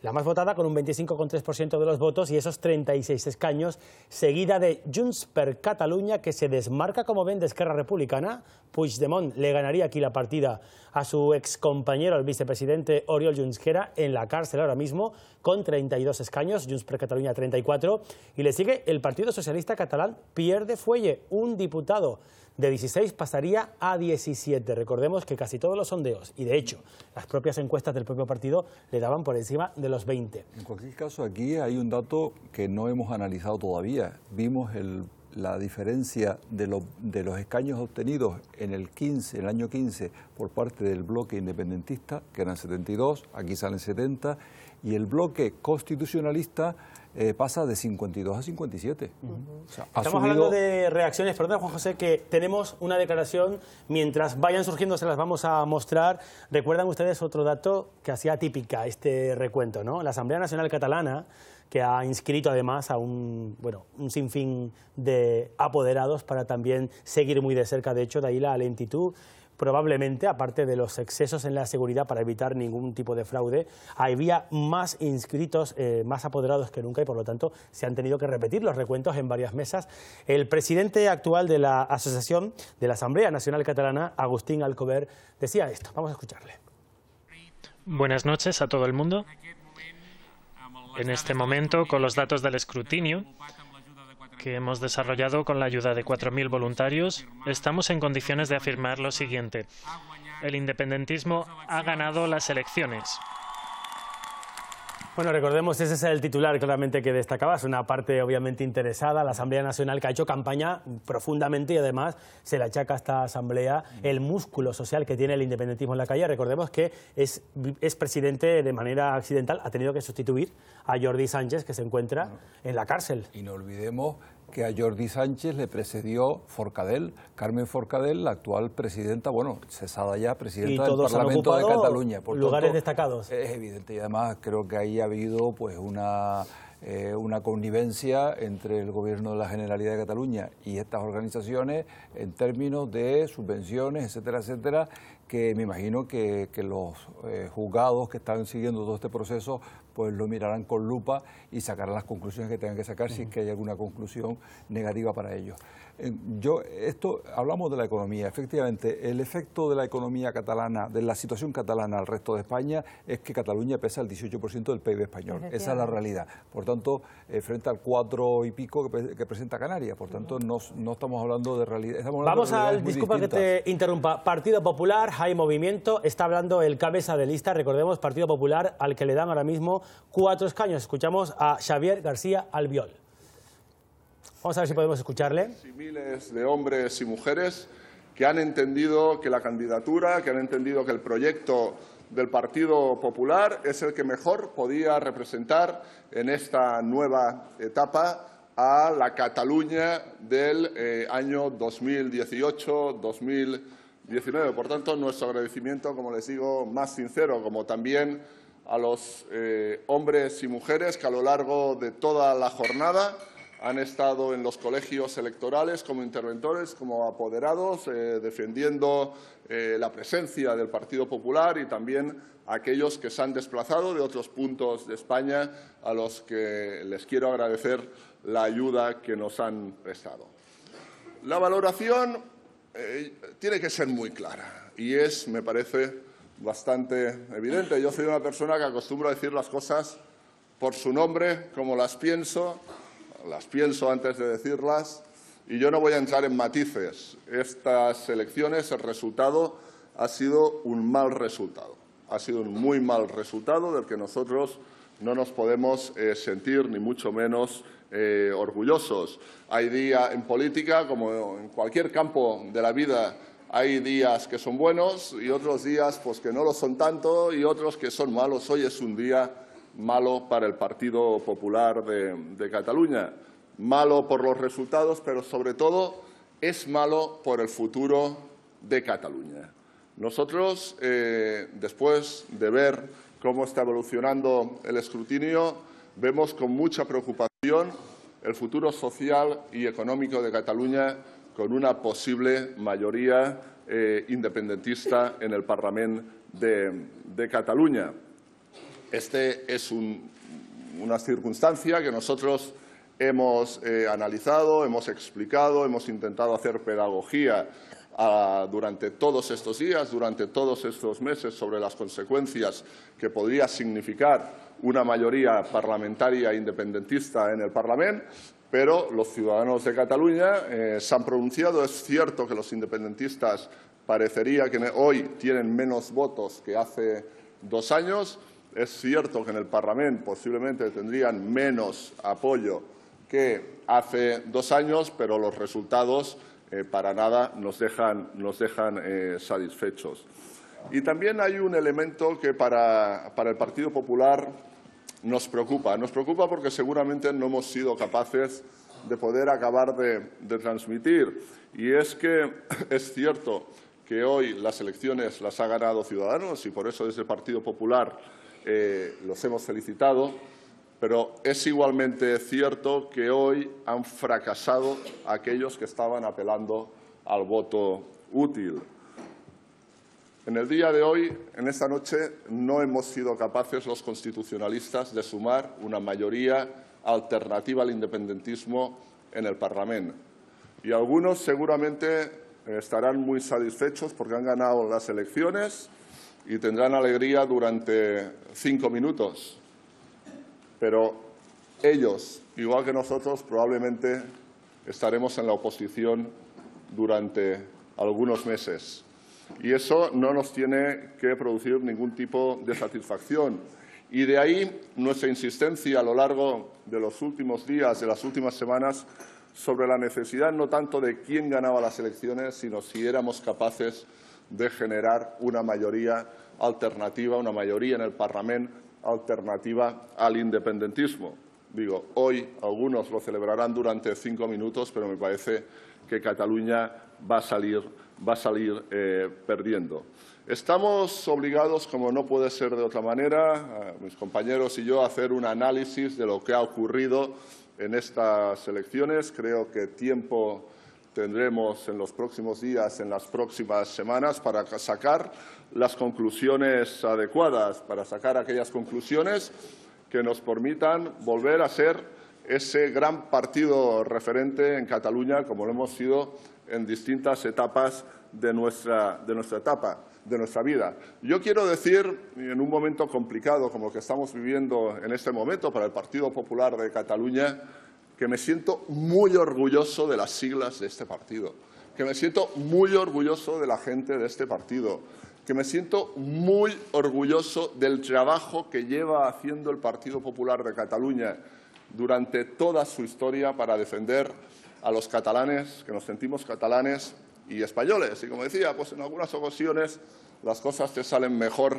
la más votada con un 25,3% de los votos y esos 36 escaños, seguida de Junts per Catalunya, que se desmarca, como ven, de Esquerra Republicana. Puigdemont le ganaría aquí la partida a su excompañero, el vicepresidente Oriol Junqueras, en la cárcel ahora mismo, con 32 escaños, Junts per Catalunya 34, y le sigue el Partido Socialista Catalán, Pierre de Fuelle, un diputado de 16 pasaría a 17. Recordemos que casi todos los sondeos, y de hecho las propias encuestas del propio partido, le daban por encima de los 20. En cualquier caso, aquí hay un dato que no hemos analizado todavía. Vimos la diferencia de los escaños obtenidos en el año 15 por parte del bloque independentista, que eran 72, aquí salen 70, y el bloque constitucionalista pasa de 52 a 57. O sea, estamos hablando de reacciones, perdón, Juan José, que tenemos una declaración, mientras vayan surgiendo se las vamos a mostrar. ¿Recuerdan ustedes otro dato que hacía típica este recuento, ¿no? La Asamblea Nacional Catalana, que ha inscrito además a un sinfín de apoderados para también seguir muy de cerca, de hecho, de ahí la lentitud. Probablemente, aparte de los excesos en la seguridad para evitar ningún tipo de fraude, había más inscritos, más apoderados que nunca y por lo tanto se han tenido que repetir los recuentos en varias mesas. El presidente actual de la Asociación de la Asamblea Nacional Catalana, Agustín Alcover, decía esto. Vamos a escucharle. Buenas noches a todo el mundo. En este momento, con los datos del escrutinio que hemos desarrollado con la ayuda de 4.000 voluntarios, estamos en condiciones de afirmar lo siguiente. El independentismo ha ganado las elecciones. Bueno, recordemos, ese es el titular claramente que destacaba, es una parte obviamente interesada, la Asamblea Nacional que ha hecho campaña profundamente y además se le achaca a esta Asamblea el músculo social que tiene el independentismo en la calle. Recordemos que es presidente de manera accidental, ha tenido que sustituir a Jordi Sánchez, que se encuentra en la cárcel. Y no olvidemos que a Jordi Sánchez le precedió Forcadell, Carmen Forcadell, la actual presidenta, bueno, cesada ya, presidenta del Parlamento de Cataluña. Por lugares destacados. Es evidente y además creo que ahí ha habido pues una connivencia entre el Gobierno de la Generalidad de Cataluña y estas organizaciones en términos de subvenciones, etcétera, etcétera, que me imagino que los juzgados que están siguiendo todo este proceso pues lo mirarán con lupa y sacarán las conclusiones que tengan que sacar si es que hay alguna conclusión negativa para ellos. Hablamos de la economía. Efectivamente, el efecto de la economía catalana, de la situación catalana al resto de España, es que Cataluña pesa el 18% del PIB español. Esa es la realidad. Por tanto, frente al 4 y pico que presenta Canarias. Por tanto, no estamos hablando de realidad. Vamos al, disculpa que te interrumpa, Partido Popular, hay movimiento, está hablando el cabeza de lista, recordemos, Partido Popular, al que le dan ahora mismo 4 escaños. Escuchamos a Xavier García Albiol. Vamos a ver si podemos escucharle. Y miles de hombres y mujeres que han entendido que la candidatura, que han entendido que el proyecto del Partido Popular es el que mejor podía representar en esta nueva etapa a la Cataluña del año 2018-2019. Por tanto, nuestro agradecimiento, como les digo, más sincero, como también a los hombres y mujeres que a lo largo de toda la jornada han estado en los colegios electorales como interventores, como apoderados, defendiendo la presencia del Partido Popular y también a aquellos que se han desplazado de otros puntos de España, a los que les quiero agradecer la ayuda que nos han prestado. La valoración tiene que ser muy clara y me parece, bastante evidente. Yo soy una persona que acostumbro a decir las cosas por su nombre, como las pienso antes de decirlas, y yo no voy a entrar en matices. Estas elecciones, el resultado ha sido un mal resultado. Ha sido un muy mal resultado del que nosotros no nos podemos sentir ni mucho menos orgullosos. Hay días en política, como en cualquier campo de la vida, hay días que son buenos y otros días pues, que no lo son tanto y otros que son malos. Hoy es un día malo para el Partido Popular de Cataluña. Malo por los resultados, pero sobre todo es malo por el futuro de Cataluña. Nosotros, después de ver cómo está evolucionando el escrutinio, vemos con mucha preocupación el futuro social y económico de Cataluña con una posible mayoría independentista en el Parlament de Cataluña. Este es una circunstancia que nosotros hemos analizado, hemos explicado, hemos intentado hacer pedagogía durante todos estos días, durante todos estos meses, sobre las consecuencias que podría significar una mayoría parlamentaria independentista en el Parlament, pero los ciudadanos de Cataluña se han pronunciado. Es cierto que los independentistas parecería que hoy tienen menos votos que hace 2 años. Es cierto que en el Parlament posiblemente tendrían menos apoyo que hace 2 años, pero los resultados para nada nos dejan satisfechos. Y también hay un elemento que para el Partido Popular nos preocupa. Nos preocupa porque seguramente no hemos sido capaces de poder acabar de transmitir. Y es que es cierto que hoy las elecciones las ha ganado Ciudadanos y por eso desde el Partido Popular los hemos felicitado, pero es igualmente cierto que hoy han fracasado aquellos que estaban apelando al voto útil. En el día de hoy, en esta noche, no hemos sido capaces los constitucionalistas de sumar una mayoría alternativa al independentismo en el Parlament. Y algunos seguramente estarán muy satisfechos porque han ganado las elecciones y tendrán alegría durante 5 minutos. Pero ellos, igual que nosotros, probablemente estaremos en la oposición durante algunos meses. Y eso no nos tiene que producir ningún tipo de satisfacción. Y de ahí nuestra insistencia a lo largo de los últimos días, de las últimas semanas, sobre la necesidad no tanto de quién ganaba las elecciones, sino si éramos capaces de generar una mayoría alternativa, una mayoría en el Parlament alternativa al independentismo. Digo, hoy algunos lo celebrarán durante 5 minutos, pero me parece que Cataluña va a salir perdiendo. Estamos obligados, como no puede ser de otra manera, mis compañeros y yo, a hacer un análisis de lo que ha ocurrido en estas elecciones. Creo que tiempo tendremos en los próximos días, en las próximas semanas, para sacar las conclusiones adecuadas, para sacar aquellas conclusiones que nos permitan volver a ser ese gran partido referente en Cataluña, como lo hemos sido en distintas etapas de nuestra vida. Yo quiero decir, en un momento complicado como el que estamos viviendo en este momento para el Partido Popular de Cataluña, que me siento muy orgulloso de las siglas de este partido, que me siento muy orgulloso de la gente de este partido, que me siento muy orgulloso del trabajo que lleva haciendo el Partido Popular de Cataluña durante toda su historia para defender a los catalanes, que nos sentimos catalanes y españoles. Y como decía, pues en algunas ocasiones las cosas te salen mejor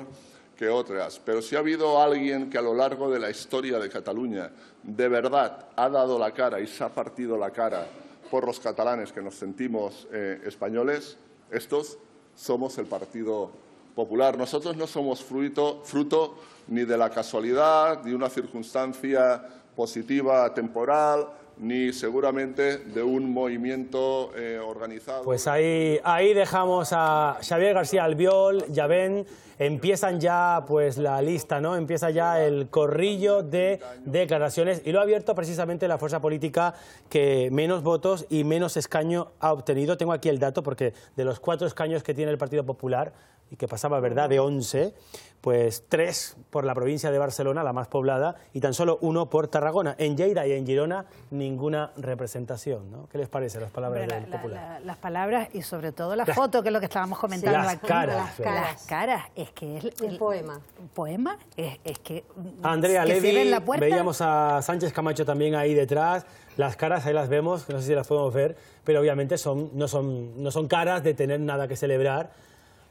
que otras. Pero si ha habido alguien que a lo largo de la historia de Cataluña de verdad ha dado la cara y se ha partido la cara por los catalanes que nos sentimos españoles, estos somos el Partido Popular. Nosotros no somos fruto ni de la casualidad, ni de una circunstancia positiva temporal, ni seguramente de un movimiento organizado. Pues ahí dejamos a Xavier García Albiol. Ya ven, empiezan ya pues la lista, ¿no? Empieza ya el corrillo de declaraciones y lo ha abierto precisamente la fuerza política que menos votos y menos escaño ha obtenido. Tengo aquí el dato porque de los 4 escaños que tiene el Partido Popular, y que pasaba, ¿verdad?, de 11, pues 3 por la provincia de Barcelona, la más poblada, y tan solo 1 por Tarragona. En Lleida y en Girona, ninguna representación, ¿no? ¿Qué les parece las palabras del Popular? Las palabras y sobre todo la foto, que es lo que estábamos comentando las aquí. caras. Las caras, es que es un poema. Un poema, es que... Andrea que Levy, cierren la puerta. veíamos a Sánchez Camacho también ahí detrás, las caras ahí las vemos, no sé si las podemos ver, pero obviamente no son caras de tener nada que celebrar.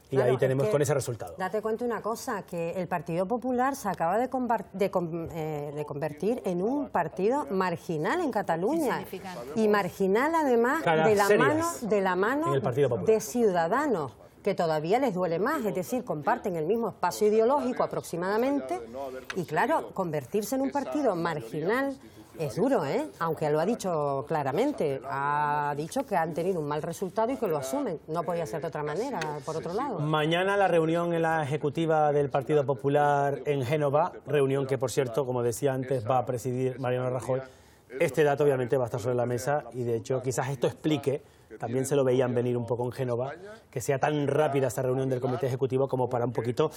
Y claro, ahí tenemos con ese resultado. Date cuenta una cosa, que el Partido Popular se acaba de convertir en un partido marginal en Cataluña. Y marginal además de la mano de Ciudadanos, que todavía les duele más, es decir, comparten el mismo espacio ideológico aproximadamente. Y claro, convertirse en un partido marginal es duro, ¿eh? Aunque lo ha dicho claramente, ha dicho que han tenido un mal resultado y que lo asumen. No podía ser de otra manera, por otro lado. Mañana la reunión en la ejecutiva del Partido Popular en Génova, reunión que, por cierto, como decía antes, va a presidir Mariano Rajoy. Este dato obviamente va a estar sobre la mesa y, de hecho, quizás esto explique, también se lo veían venir un poco en Génova, que sea tan rápida esta reunión del Comité Ejecutivo como para un poquito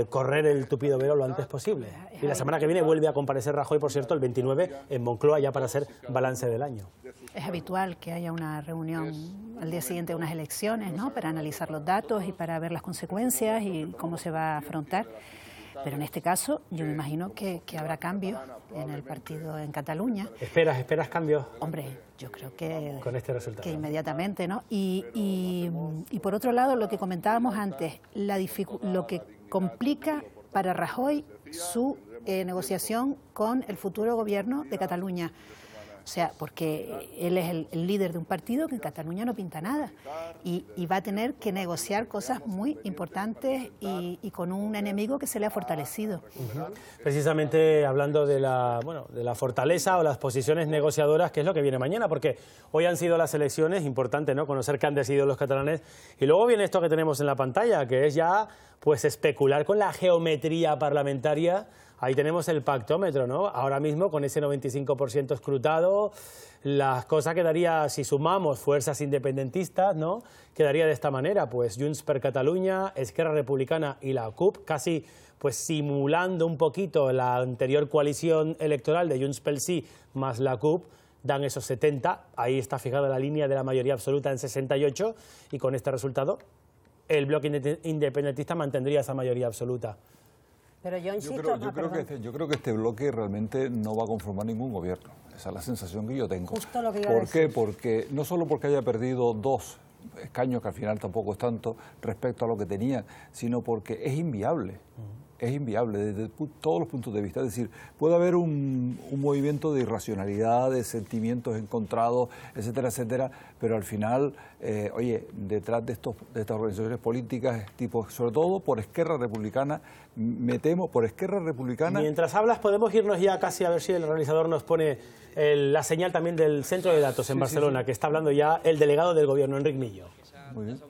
correr el tupido velo lo antes posible. Y la semana que viene vuelve a comparecer Rajoy, por cierto, el 29 en Moncloa, ya para hacer balance del año. Es habitual que haya una reunión al día siguiente de unas elecciones, ¿no?, para analizar los datos y para ver las consecuencias y cómo se va a afrontar. Pero en este caso yo me imagino que habrá cambios en el partido en Cataluña. ¿Esperas cambios? Hombre, yo creo que con este resultado, que inmediatamente, ¿no? Y por otro lado, lo que comentábamos antes, lo que complica para Rajoy su negociación con el futuro gobierno de Cataluña. O sea, porque él es el líder de un partido que en Cataluña no pinta nada y va a tener que negociar cosas muy importantes y con un enemigo que se le ha fortalecido. Precisamente hablando de la fortaleza o las posiciones negociadoras, que es lo que viene mañana, porque hoy han sido las elecciones, importante, ¿no?, conocer qué han decidido los catalanes, y luego viene esto que tenemos en la pantalla, que es ya pues especular con la geometría parlamentaria. Ahí tenemos el pactómetro, ¿no? Ahora mismo, con ese 95% escrutado, la cosa quedaría, si sumamos fuerzas independentistas, ¿no?, quedaría de esta manera, pues Junts per Catalunya, Esquerra Republicana y la CUP, casi pues simulando un poquito la anterior coalición electoral de Junts pel Sí más la CUP, dan esos 70, ahí está fijada la línea de la mayoría absoluta en 68, y con este resultado el bloque independentista mantendría esa mayoría absoluta. Pero yo insisto, yo creo que este bloque realmente no va a conformar ningún gobierno. Esa es la sensación que yo tengo. Justo lo que iba a ¿Por decir. qué? Porque no solo porque haya perdido 2 escaños, que al final tampoco es tanto respecto a lo que tenía, sino porque es inviable. Es inviable desde todos los puntos de vista. Es decir, puede haber un movimiento de irracionalidad, de sentimientos encontrados, etcétera, etcétera, pero al final, detrás de estas organizaciones políticas, tipo, sobre todo por Esquerra Republicana, me temo, por Esquerra Republicana... Mientras hablas, podemos irnos ya casi a ver si el realizador nos pone la señal también del centro de datos en Barcelona, que está hablando ya el delegado del gobierno, Enric Millo. Muy bien.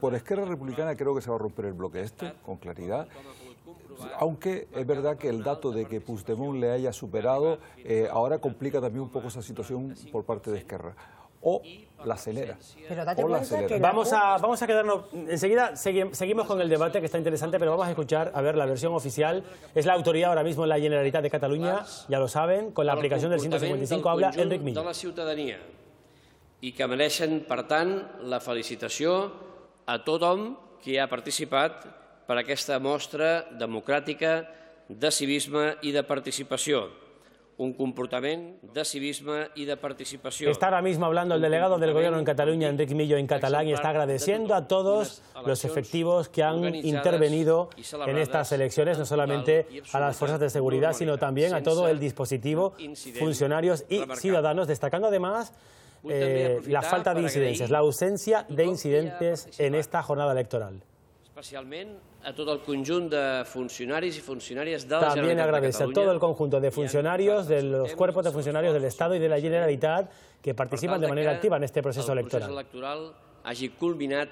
Por Esquerra Republicana creo que se va a romper el bloque con claridad. Aunque es verdad que el dato de que Puigdemont le haya superado ahora complica también un poco esa situación por parte de Esquerra. O la acelera. Pero date cuenta que vamos a quedarnos... Enseguida seguimos con el debate, que está interesante, pero vamos a escuchar, a ver, la versión oficial. Es la autoridad ahora mismo en la Generalitat de Cataluña, ya lo saben, con la aplicación del 155 habla Enric Millo. De la ciutadania, i que mereixen, per tant, la felicitació a tothom qui ha participat per aquesta mostra democràtica de civisme i de participació. Un comportament de civisme y de participación. Está ahora mismo hablando el delegado del gobierno en Cataluña, Enric Millo, en catalán, y está agradeciendo a todos los efectivos que han intervenido en estas elecciones, no solamente a las fuerzas de seguridad, sino también a todo el dispositivo, funcionarios y ciudadanos, destacando además la falta de incidencias, la ausencia de incidentes en esta jornada electoral. Especialment a tot el conjunt de funcionaris i funcionàries de la Generalitat de Catalunya. También agradece a todo el conjunto de funcionarios, de los cuerpos de funcionarios del Estado y de la Generalitat que participan de manera activa en este proceso electoral. El procés electoral hagi culminat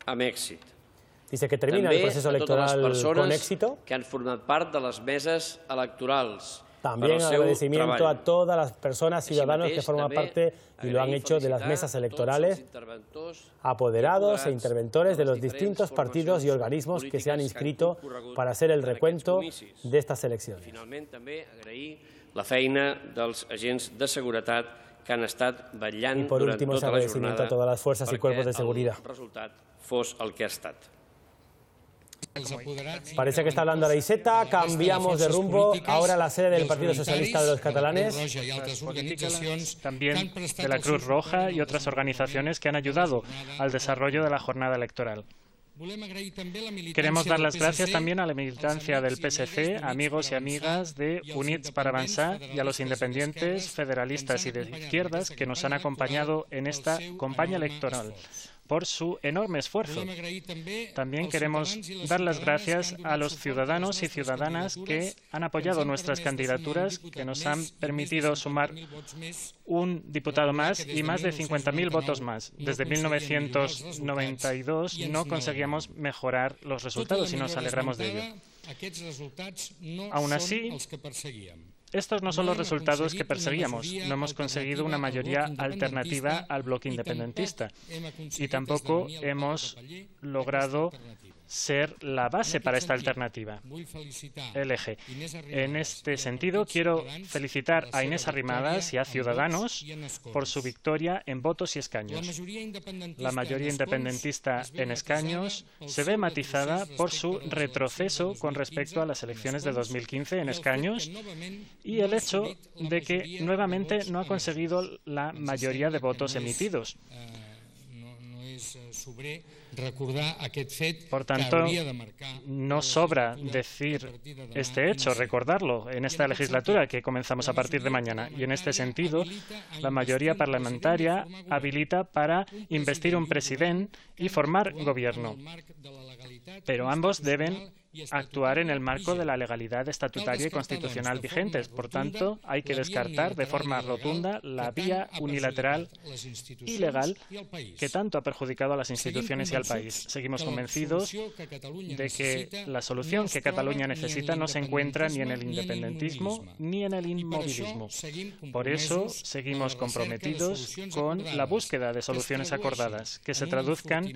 amb èxit. Dice que termina el proceso electoral con éxito. Que han format part de les meses electorals También agradecimiento a todas las personas, ciudadanos que forman parte y lo han hecho de las mesas electorales, apoderados e interventores de los distintos partidos y organismos que se han inscrito para hacer el recuento de estas elecciones. Finalment, també agrair la feina dels agents de seguretat que han estat vetllant durant tota la jornada a todas las fuerzas y cuerpos de seguridad. El resultat fos el que ha estat. Parece que está hablando Araiseta. Cambiamos de rumbo. Ahora la sede del Partido Socialista de los Catalanes. También de la Cruz Roja y otras organizaciones que han ayudado al desarrollo de la jornada electoral. Queremos dar las gracias también a la militancia del PSC, amigos y amigas de Units per Avançar y a los independientes, federalistas y de izquierdas que nos han acompañado en esta campaña electoral por su enorme esfuerzo. También queremos dar las gracias a los ciudadanos y ciudadanas que han apoyado nuestras candidaturas, que nos han permitido sumar un diputado más y más de 50.000 votos más. Desde 1992 no conseguíamos mejorar los resultados y nos alegramos de ello. Aún así, estos no son los resultados que perseguíamos. No hemos conseguido una mayoría alternativa al bloque independentista y tampoco hemos logrado ser la base para esta alternativa, el eje. En este sentido, quiero felicitar a Inés Arrimadas y a Ciudadanos por su victoria en votos y escaños. La mayoría independentista en escaños se ve matizada por su retroceso con respecto a las elecciones de 2015 en escaños y el hecho de que nuevamente no ha conseguido la mayoría de votos emitidos. Por tanto, no sobra decir este hecho, recordarlo en esta legislatura que comenzamos a partir de mañana. Y en este sentido, la mayoría parlamentaria habilita para investir un presidente y formar gobierno. Pero ambos deben actuar en el marco de la legalidad estatutaria y constitucional vigentes. Por tanto, hay que descartar de forma rotunda la vía unilateral ilegal que tanto ha perjudicado a las instituciones y al país. Seguimos convencidos de que la solución que Cataluña necesita no se encuentra ni en el independentismo ni en el inmovilismo. Por eso, seguimos comprometidos con la búsqueda de soluciones acordadas que se traduzcan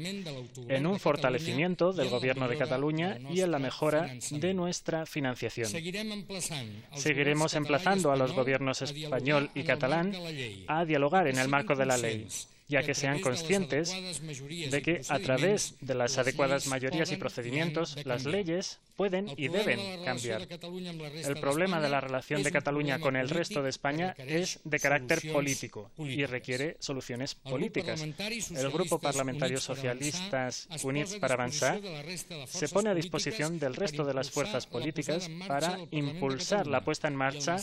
en un fortalecimiento del Gobierno de Cataluña y en la mejora de nuestra financiación. Seguiremos emplazando a los gobiernos español y catalán a dialogar en el marco de la ley, ya que sean conscientes de que a través de las adecuadas mayorías y procedimientos, las leyes pueden y deben cambiar. El problema de la relación de Cataluña con el resto de España es de carácter político y requiere soluciones políticas. El Grupo Parlamentario Socialistas Units per Avançar se pone a disposición del resto de las fuerzas políticas para impulsar la puesta en marcha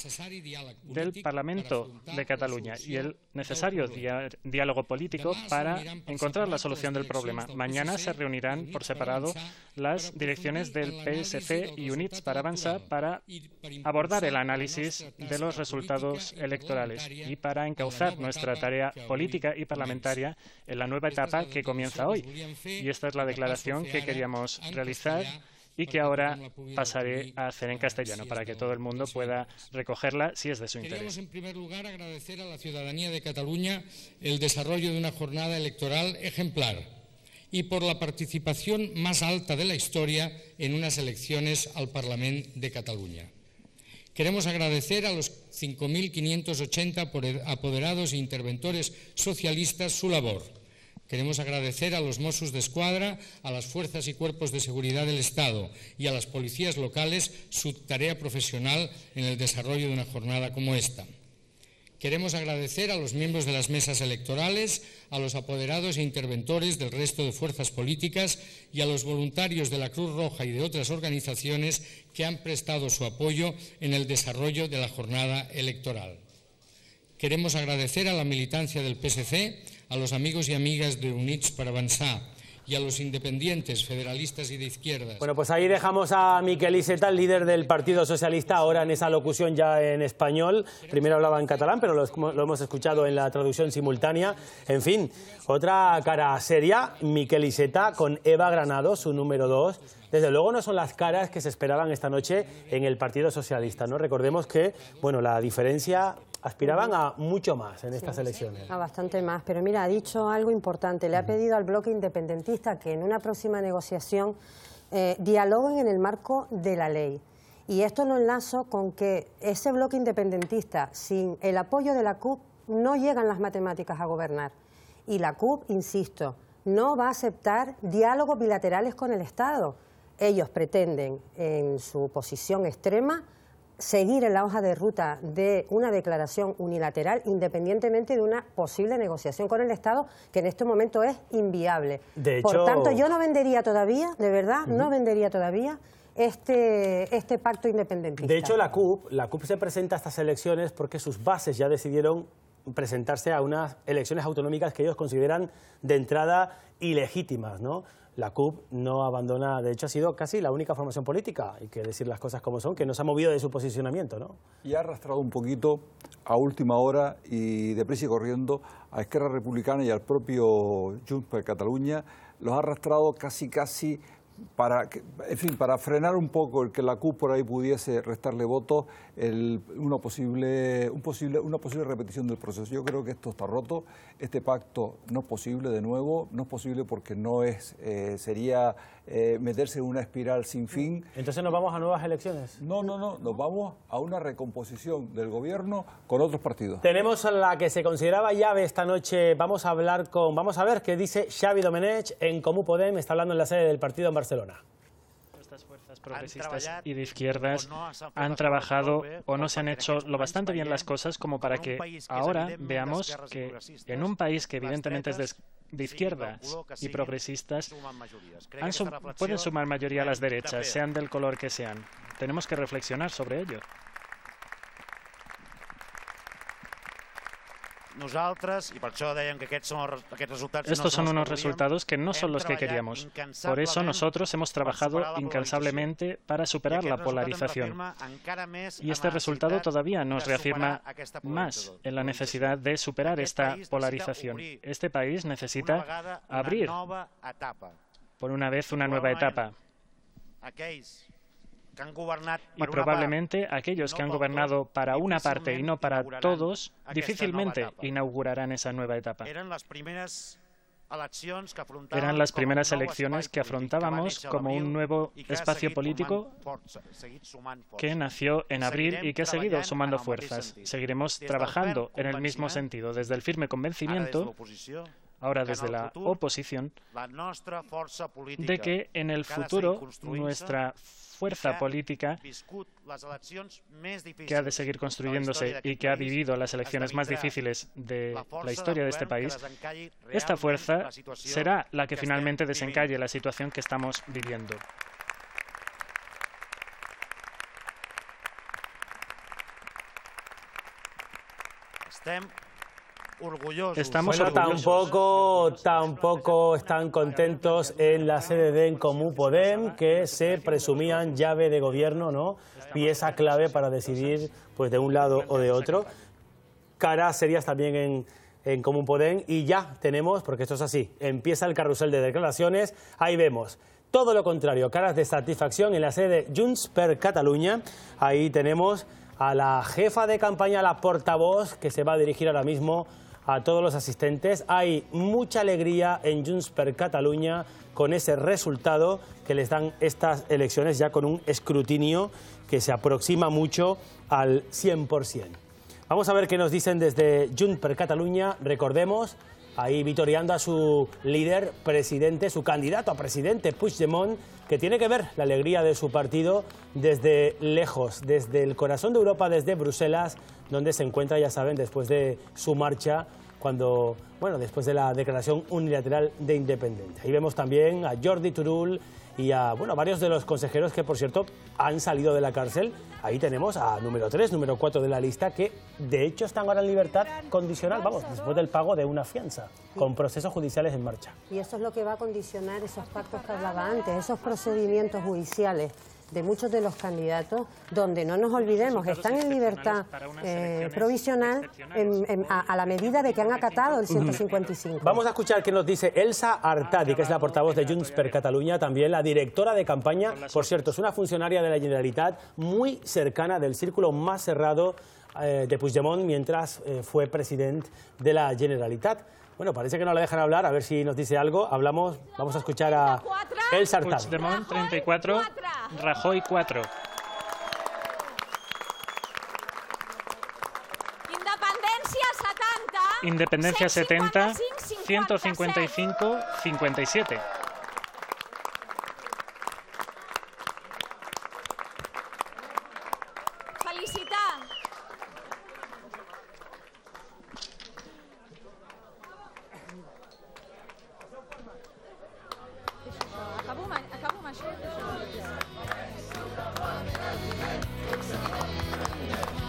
del Parlamento de Cataluña y el necesario diálogo político para encontrar la solución del problema. Mañana se reunirán por separado las direcciones del PSC y Units per Avançar para abordar el análisis de los resultados electorales y para encauzar nuestra tarea política y parlamentaria en la nueva etapa que comienza hoy. Y esta es la declaración que queríamos realizar y que ahora pasaré a hacer en castellano para que todo el mundo pueda recogerla si es de su interés. Queremos, en primer lugar, agradecer a la ciudadanía de Cataluña el desarrollo de una jornada electoral ejemplar y por la participación más alta de la historia en unas elecciones al Parlament de Cataluña. Queremos agradecer a los 5.580 apoderados e interventores socialistas su labor. Queremos agradecer a los Mossos d'Esquadra, a las fuerzas y cuerpos de seguridad del Estado y a las policías locales su tarea profesional en el desarrollo de una jornada como esta. Queremos agradecer a los miembros de las mesas electorales, a los apoderados e interventores del resto de fuerzas políticas y a los voluntarios de la Cruz Roja y de otras organizaciones que han prestado su apoyo en el desarrollo de la jornada electoral. Queremos agradecer a la militancia del PSC, a los amigos y amigas de Units per Avançar y a los independientes, federalistas y de izquierdas. Bueno, pues ahí dejamos a Miquel Iceta, el líder del Partido Socialista, ahora en esa locución ya en español. Primero hablaba en catalán, pero lo hemos escuchado en la traducción simultánea. En fin, otra cara seria, Miquel Iceta con Eva Granados, su número 2. Desde luego no son las caras que se esperaban esta noche en el Partido Socialista, ¿no? Recordemos que, bueno, la diferencia aspiraban a mucho más en estas elecciones. A bastante más, pero mira, ha dicho algo importante. Le ha pedido al bloque independentista que en una próxima negociación dialoguen en el marco de la ley. Y esto lo enlazo con que ese bloque independentista, sin el apoyo de la CUP, no llegan las matemáticas a gobernar. Y la CUP, insisto, no va a aceptar diálogos bilaterales con el Estado. Ellos pretenden, en su posición extrema, seguir en la hoja de ruta de una declaración unilateral, independientemente de una posible negociación con el Estado, que en este momento es inviable. De hecho, por tanto, yo no vendería todavía, de verdad, no vendería todavía este pacto independentista. De hecho, la CUP se presenta a estas elecciones porque sus bases ya decidieron presentarse a unas elecciones autonómicas que ellos consideran de entrada ilegítimas, ¿no? La CUP no abandona, de hecho ha sido casi la única formación política, hay que decir las cosas como son, que no se ha movido de su posicionamiento, ¿no? Y ha arrastrado un poquito a última hora y deprisa y corriendo a Esquerra Republicana y al propio Junts per Catalunya, los ha arrastrado casi para, en fin, para frenar un poco el que la CUP por ahí pudiese restarle votos, una posible repetición del proceso. Yo creo que esto está roto, este pacto no es posible de nuevo, no es posible porque no es, sería meterse en una espiral sin fin. ¿Entonces nos vamos a nuevas elecciones? No, nos vamos a una recomposición del gobierno con otros partidos. Tenemos a la que se consideraba llave esta noche, vamos a ver qué dice Xavi Domènech en Comú Podem, está hablando en la sede del partido en Barcelona. Estas fuerzas progresistas y de izquierdas han trabajado o no se han hecho lo bastante bien las cosas como para que ahora veamos que en un país que evidentemente es de izquierdas y progresistas pueden sumar mayoría a las derechas, sean del color que sean. Tenemos que reflexionar sobre ello. Estos son unos resultados que no son los que queríamos. Por eso nosotros hemos trabajado incansablemente para superar la polarización. Y este resultado todavía nos reafirma más en la necesidad de superar esta polarización. Este país necesita abrir, por una vez, una nueva etapa. Y probablemente aquellos que han gobernado para una parte y no para todos, difícilmente inaugurarán esa nueva etapa. Eran las primeras elecciones que afrontábamos como un nuevo espacio político que nació en abril y que ha seguido sumando fuerzas. Seguiremos trabajando en el mismo sentido, desde el firme convencimiento, ahora desde la oposición, de que en el futuro nuestra fuerza política, que ha de seguir construyéndose y que ha vivido las elecciones más difíciles de la historia de este país, esta fuerza será la que finalmente desencalle la situación que estamos viviendo. Estamos orgullosos. Tampoco están contentos en la sede de En Comú Podem, que se presumían llave de gobierno, ¿no? Pieza clave para decidir, pues, de un lado o de otro. Caras serias también en Comú Podem, y ya tenemos, porque esto es así, empieza el carrusel de declaraciones. Ahí vemos todo lo contrario, caras de satisfacción en la sede de Junts per Catalunya. Ahí tenemos a la jefa de campaña, la portavoz, que se va a dirigir ahora mismo a todos los asistentes. Hay mucha alegría en Junts per Catalunya con ese resultado que les dan estas elecciones, ya con un escrutinio que se aproxima mucho al 100%. Vamos a ver qué nos dicen desde Junts per Catalunya. Recordemos, ahí vitoreando a su líder, presidente, su candidato a presidente, Puigdemont, que tiene que ver la alegría de su partido desde lejos, desde el corazón de Europa, desde Bruselas, donde se encuentra, ya saben, después de su marcha, después de la declaración unilateral de independencia. Ahí vemos también a Jordi Turull y a varios de los consejeros que, por cierto, han salido de la cárcel. Ahí tenemos a número 3, número 4 de la lista, que de hecho están ahora en libertad condicional, después del pago de una fianza, con procesos judiciales en marcha. Y eso es lo que va a condicionar esos pactos que hablaba antes, esos procedimientos judiciales de muchos de los candidatos, donde no nos olvidemos, están en libertad provisional a la medida de que han acatado el 155. Vamos a escuchar qué nos dice Elsa Artadi, que es la portavoz de Junts per Catalunya, también la directora de campaña. Por cierto, es una funcionaria de la Generalitat muy cercana del círculo más cerrado de Puigdemont mientras fue presidente de la Generalitat. Bueno, parece que no la dejan hablar, a ver si nos dice algo. Vamos a escuchar a Elsa Artadi. Puigdemont 34, Rajoy 4. Independencia 70, 155, 57.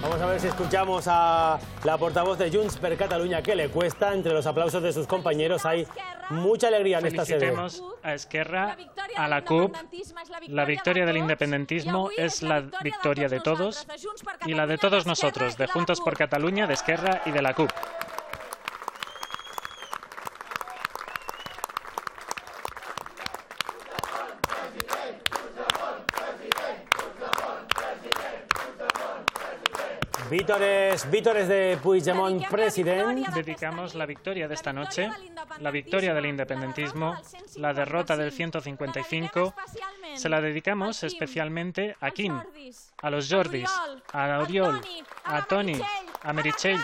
Vamos a ver si escuchamos a la portavoz de Junts per Catalunya, que le cuesta. Entre los aplausos de sus compañeros hay mucha alegría en esta sede. Felicitemos a Esquerra, a la CUP. La victoria del independentismo es la victoria de todos y la de todos nosotros, de Juntos por Catalunya, de Esquerra y de la CUP. Vítores de Puigdemont, president. Dedicamos la victoria de esta noche, la victoria del independentismo, la derrota del 155, se la dedicamos especialmente a Quim, a los Jordis, a Oriol, a Toni, a Meritxell,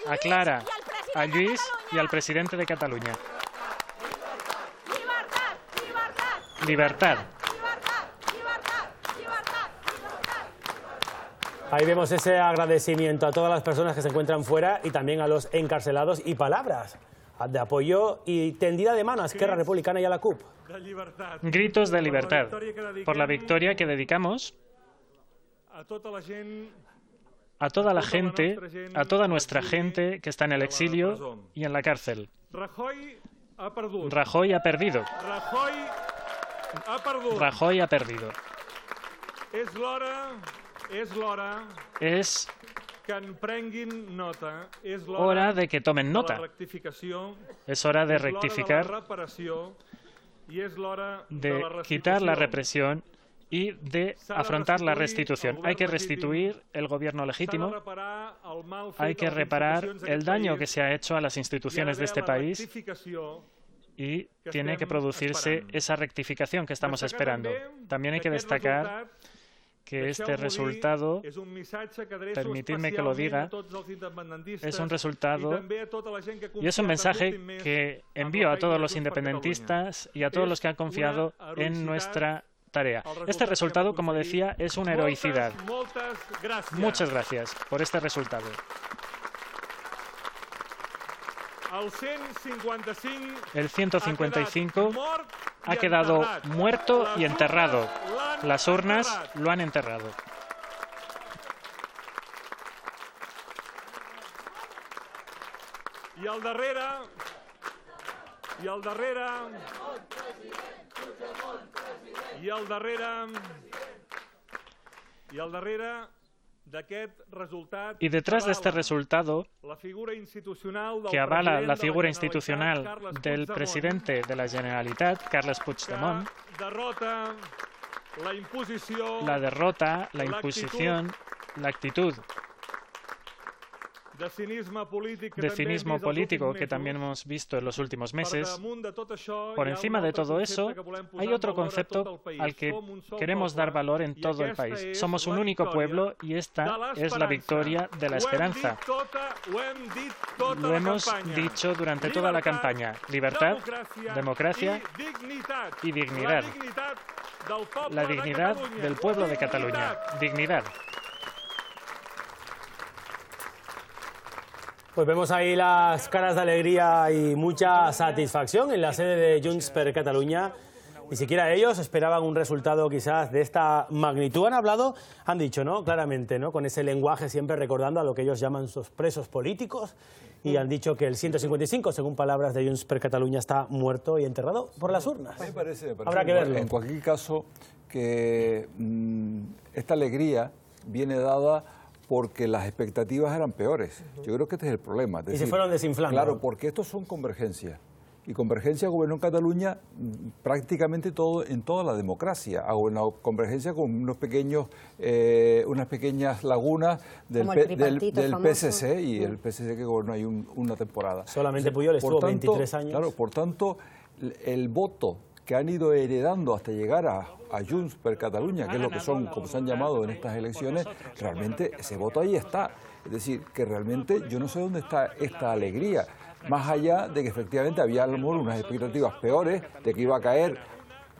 a Clara, a Lluís y al presidente de Cataluña. Libertad. Ahí vemos ese agradecimiento a todas las personas que se encuentran fuera y también a los encarcelados, y palabras de apoyo y tendida de mano a Esquerra Republicana y a la CUP. Gritos de libertad por la victoria que dedicamos a toda la gente, a toda nuestra gente que está en el exilio y en la cárcel. Rajoy ha perdido. Rajoy ha perdido. Es hora de que tomen nota. Es hora de rectificar, de quitar la represión y de afrontar la restitución. Hay que restituir el gobierno legítimo, hay que reparar el daño que se ha hecho a las instituciones de este país y tiene que producirse esa rectificación que estamos esperando. También hay que destacar que este resultado, permitidme que lo diga, es un resultado y es un mensaje que envío a todos los independentistas y a todos los que han confiado en nuestra tarea. Este resultado, como decía, es una heroicidad. Muchas gracias por este resultado. El 155 ha quedado muerto y enterrado. Las urnas lo han enterrado. I al darrere y detrás de este resultado, que avala la figura institucional del presidente de la Generalitat, Carles Puigdemont, la derrota, la imposición, la actitud de cinismo político que también hemos visto en los últimos meses. Por encima de todo eso, hay otro concepto al que queremos dar valor en todo el país. Somos un único pueblo y esta es la victoria de la esperanza. Lo hemos dicho durante toda la campaña. Libertad, democracia y dignidad. La dignidad del pueblo de Cataluña. Dignidad. Pues vemos ahí las caras de alegría y mucha satisfacción en la sede de Junts per Catalunya. Ni siquiera ellos esperaban un resultado quizás de esta magnitud. Han hablado, han dicho, ¿no? Claramente, ¿no? Con ese lenguaje siempre recordando a lo que ellos llaman sus presos políticos, y han dicho que el 155, según palabras de Junts per Catalunya, está muerto y enterrado por las urnas. Me parece Habrá que verlo. En cualquier caso, que esta alegría viene dada porque las expectativas eran peores. Yo creo que este es el problema. Es decir, se fueron desinflando. Claro, porque estos son convergencias. Y Convergencia gobernó en Cataluña prácticamente en toda la democracia. Ha gobernado Convergencia con unas pequeñas lagunas del PSC, y el PSC que gobernó ahí una temporada. Solamente Puyol estuvo 23 años. Claro, por tanto, el voto que han ido heredando hasta llegar a Junts per Catalunya, que es lo que son, como se han llamado en estas elecciones, realmente ese voto ahí está. Es decir, que realmente yo no sé dónde está esta alegría, más allá de que efectivamente había a lo mejor unas expectativas peores de que iba a caer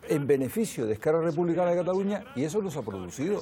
en beneficio de Esquerra Republicana de Cataluña, y eso no se ha producido.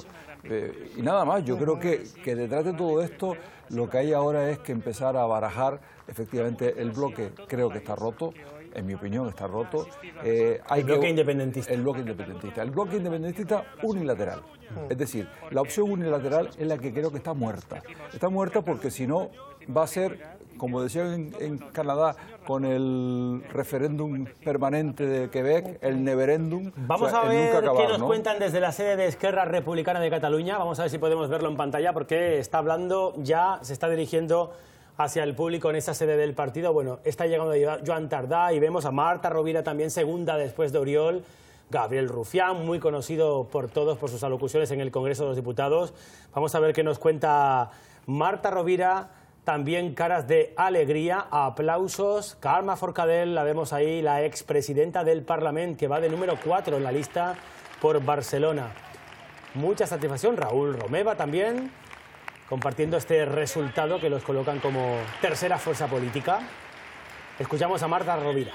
Y nada más, yo creo que detrás de todo esto lo que hay ahora es que empezar a barajar efectivamente el bloque. Creo que está roto, en mi opinión está roto. El bloque independentista. El bloque independentista. El bloque independentista unilateral. Es decir, la opción unilateral es la que creo que está muerta. Está muerta porque si no va a ser, como decían en Canadá, con el referéndum permanente de Quebec, el neverendum. Vamos a ver qué nos cuentan desde la sede de Esquerra Republicana de Cataluña. Vamos a ver si podemos verlo en pantalla, porque está hablando ya, se está dirigiendo hacia el público en esa sede del partido. Bueno, está llegando Joan Tardá y vemos a Marta Rovira también, segunda después de Oriol. Gabriel Rufián, muy conocido por todos por sus alocuciones en el Congreso de los Diputados. Vamos a ver qué nos cuenta Marta Rovira. También caras de alegría, aplausos. Carme Forcadell, la vemos ahí, la expresidenta del Parlamento, que va de número 4 en la lista por Barcelona. Mucha satisfacción. Raúl Romeva también, compartiendo este resultado que los colocan como tercera fuerza política. Escuchamos a Marta Rovira.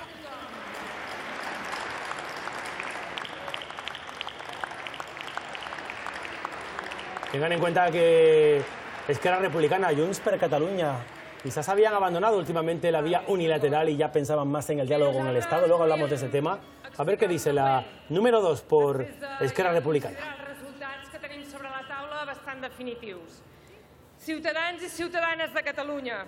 Tengan en cuenta que Esquerra Republicana, Junts per Catalunya, quizás habían abandonado últimamente la vía unilateral y ya pensaban más en el diálogo con el Estado. Luego hablamos de ese tema. A ver qué dice la número 2 por Esquerra Republicana. Resultats que tenim sobre la taula bastant definitius. Ciutadans i ciutadanes de Catalunya,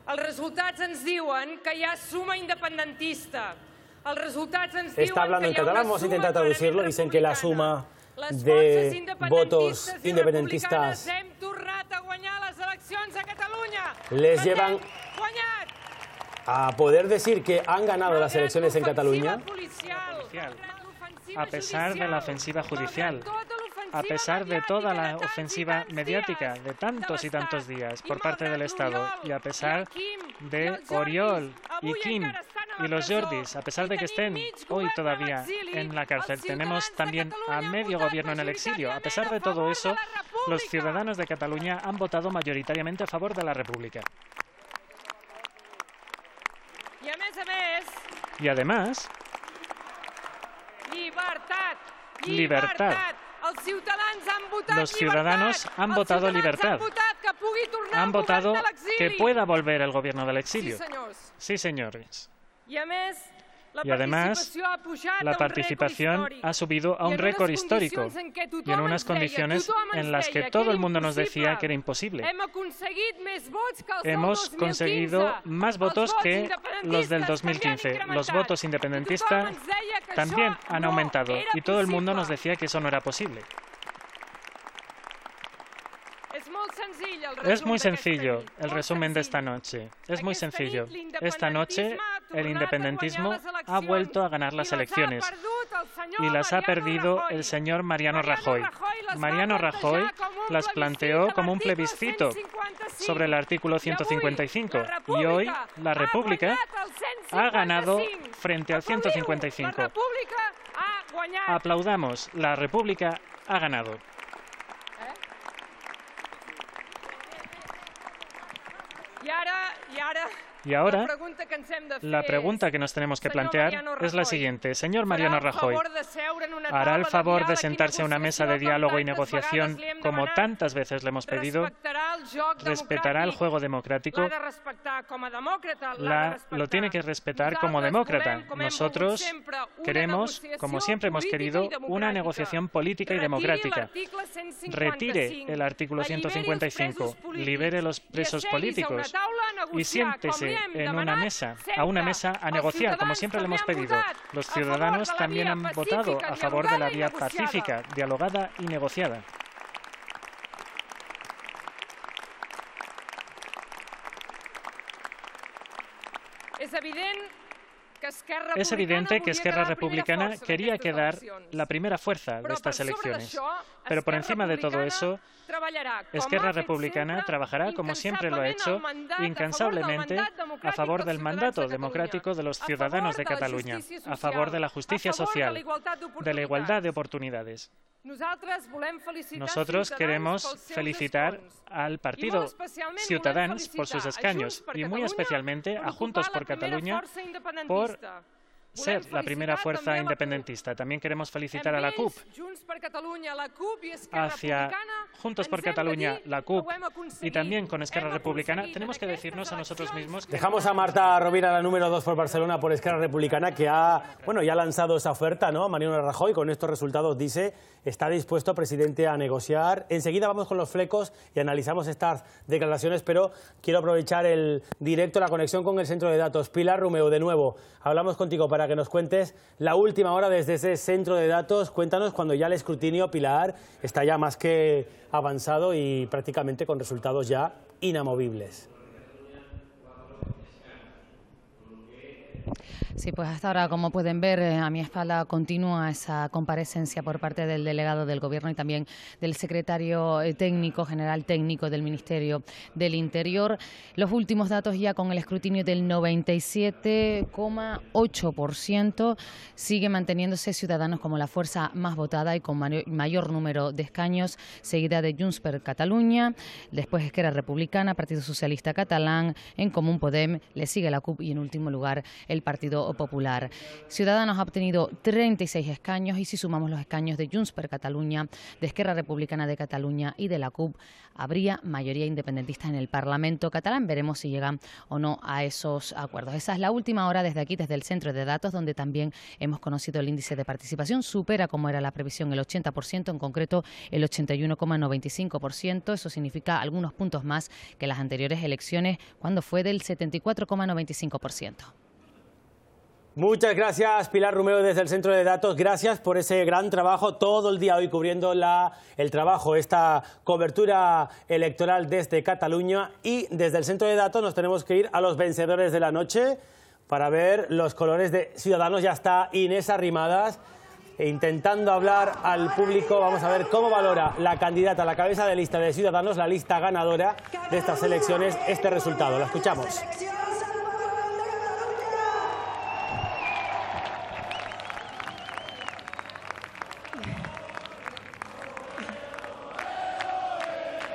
els resultats ens diuen que hi ha suma independentista. Els resultats ens diuen Está hablando en que hi ha catalán, una vamos a suma intentar traducirlo. Dicen que la suma de votos independentistas les llevan a poder decir que han ganado las elecciones en Cataluña. A pesar de la ofensiva judicial, a pesar de toda la ofensiva mediática de tantos y tantos días por parte del Estado, y a pesar de Oriol y Quim y los Jordis, a pesar de que estén hoy todavía en la cárcel, tenemos también a medio gobierno en el exilio. A pesar de todo eso, los ciudadanos de Cataluña han votado mayoritariamente a favor de la República. Y además, libertad. Los ciudadanos han votado libertad. Han votado que pueda volver el gobierno del exilio. Sí, señores. Y además, la participación ha subido a un récord histórico y en unas condiciones en las que todo el mundo nos decía que era imposible. Hemos conseguido más votos que los del 2015. Los votos independentistas también han aumentado y todo el mundo nos decía que eso no era posible. Es muy sencillo el resumen de esta noche. Es muy sencillo. Esta noche el independentismo ha vuelto a ganar las elecciones y las ha perdido el señor Mariano Rajoy. Mariano Rajoy las planteó como un plebiscito sobre el artículo 155 y hoy la República ha ganado frente al 155. Aplaudamos, la República ha ganado. Y ahora, la pregunta que nos tenemos que plantear es la siguiente. Señor Mariano Rajoy, ¿hará el favor de sentarse a una mesa de diálogo y negociación como tantas veces le hemos pedido? ¿Respetará el juego democrático? Lo tiene que respetar como demócrata. Nosotros queremos, como siempre hemos querido, una negociación política y democrática. Retire el artículo 155, libere los presos políticos y siéntese a una mesa a negociar, como siempre le hemos pedido. Los ciudadanos también han votado a favor de la vía pacífica, dialogada y negociada. Es evidente que Esquerra Republicana quería quedar la primera fuerza de estas elecciones. Pero por encima de todo eso, Esquerra Republicana trabajará, como siempre lo ha hecho, incansablemente a favor del mandato democrático de los ciudadanos de Cataluña, a favor de la justicia social, de la igualdad de oportunidades. Nosotros queremos felicitar al partido Ciutadans por sus escaños y muy especialmente a Juntos per Catalunya por ser la primera fuerza independentista. También queremos felicitar a la CUP. Hacia Juntos per Catalunya, la CUP y también con Esquerra Republicana tenemos que decirnos a nosotros mismos que... Dejamos a Marta Rovira, la número 2 por Barcelona, por Esquerra Republicana, que ya ha lanzado esa oferta, ¿no? Mariano Rajoy, con estos resultados dice, está dispuesto, presidente, a negociar. Enseguida vamos con los flecos y analizamos estas declaraciones, pero quiero aprovechar el directo, la conexión con el centro de datos. Pilar Romeu, de nuevo, hablamos contigo para que nos cuentes la última hora desde ese centro de datos. Cuéntanos cuando ya el escrutinio, Pilar, está ya más que avanzado y prácticamente con resultados ya inamovibles. Sí, pues hasta ahora, como pueden ver, a mi espalda continúa esa comparecencia por parte del delegado del Gobierno y también del secretario técnico, general técnico del Ministerio del Interior. Los últimos datos ya con el escrutinio del 97,8%. Sigue manteniéndose Ciudadanos como la fuerza más votada y con mayor número de escaños, seguida de Junts per Catalunya, después Esquerra Republicana, Partido Socialista Catalán, En Comú Podem, le sigue la CUP y en último lugar el Partido Popular. Ciudadanos ha obtenido 36 escaños y si sumamos los escaños de Junts per Catalunya, de Esquerra Republicana de Cataluña y de la CUP, habría mayoría independentista en el Parlamento catalán. Veremos si llegan o no a esos acuerdos. Esa es la última hora desde aquí, desde el centro de datos, donde también hemos conocido el índice de participación. Supera, como era la previsión, el 80%, en concreto el 81,95%. Eso significa algunos puntos más que las anteriores elecciones, cuando fue del 74,95%. Muchas gracias, Pilar Romeu, desde el Centro de Datos. Gracias por ese gran trabajo todo el día hoy cubriendo el trabajo, esta cobertura electoral desde Cataluña. Y desde el Centro de Datos nos tenemos que ir a los vencedores de la noche para ver los colores de Ciudadanos. Ya está Inés Arrimadas intentando hablar al público. Vamos a ver cómo valora la candidata a la cabeza de lista de Ciudadanos, la lista ganadora de estas elecciones, este resultado. La escuchamos.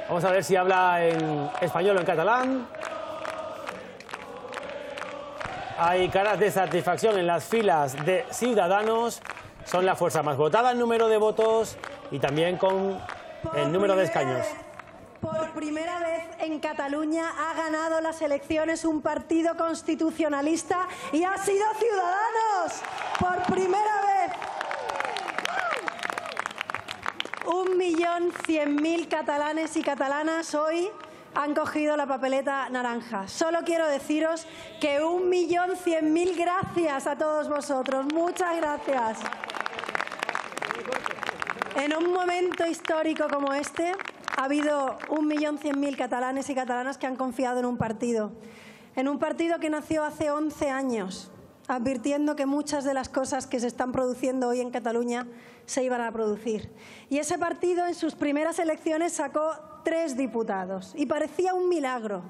Vamos a ver si habla en español o en catalán. Hay caras de satisfacción en las filas de Ciudadanos. Son la fuerza más votada en número de votos y también con el número de escaños. Por primera vez en Cataluña ha ganado las elecciones un partido constitucionalista y ha sido Ciudadanos. Por primera vez. 1.100.000 catalanes y catalanas hoy han cogido la papeleta naranja. Solo quiero deciros que 1.100.000 gracias a todos vosotros. Muchas gracias. En un momento histórico como este, ha habido 1.100.000 catalanes y catalanas que han confiado en un partido que nació hace 11 años, advirtiendo que muchas de las cosas que se están produciendo hoy en Cataluña se iban a producir. Y ese partido en sus primeras elecciones sacó 3 diputados y parecía un milagro.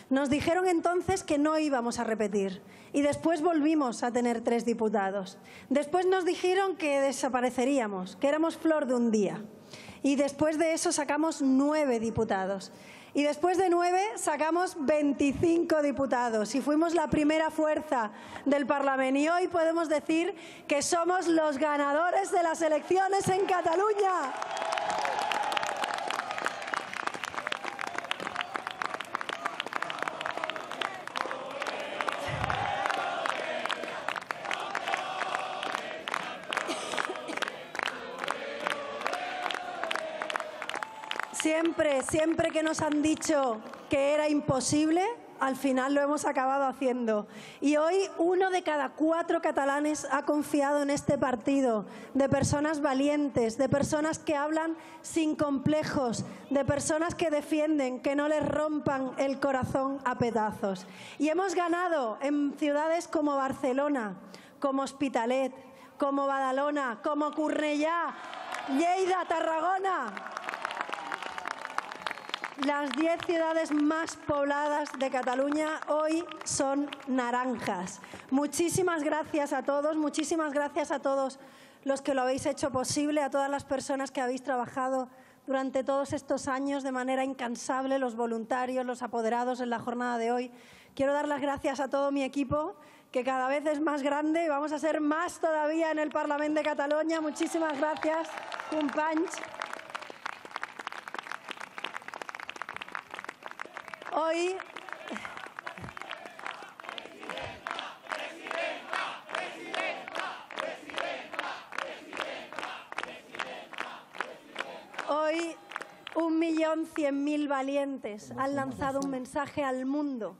Nos dijeron entonces que no íbamos a repetir y después volvimos a tener 3 diputados. Después nos dijeron que desapareceríamos, que éramos flor de un día y después de eso sacamos 9 diputados. Y después de 9 sacamos 25 diputados y fuimos la primera fuerza del Parlamento. Y hoy podemos decir que somos los ganadores de las elecciones en Cataluña. Siempre que nos han dicho que era imposible, al final lo hemos acabado haciendo. Y hoy 1 de cada 4 catalanes ha confiado en este partido, de personas valientes, de personas que hablan sin complejos, de personas que defienden, que no les rompan el corazón a pedazos. Y hemos ganado en ciudades como Barcelona, como Hospitalet, como Badalona, como Cornellà, Lleida, Tarragona. Las 10 ciudades más pobladas de Cataluña hoy son naranjas. Muchísimas gracias a todos, muchísimas gracias a todos los que lo habéis hecho posible, a todas las personas que habéis trabajado durante todos estos años de manera incansable, los voluntarios, los apoderados en la jornada de hoy. Quiero dar las gracias a todo mi equipo, que cada vez es más grande y vamos a ser más todavía en el Parlamento de Cataluña. Muchísimas gracias, companys. Hoy 1.100.000 valientes han lanzado un mensaje al mundo.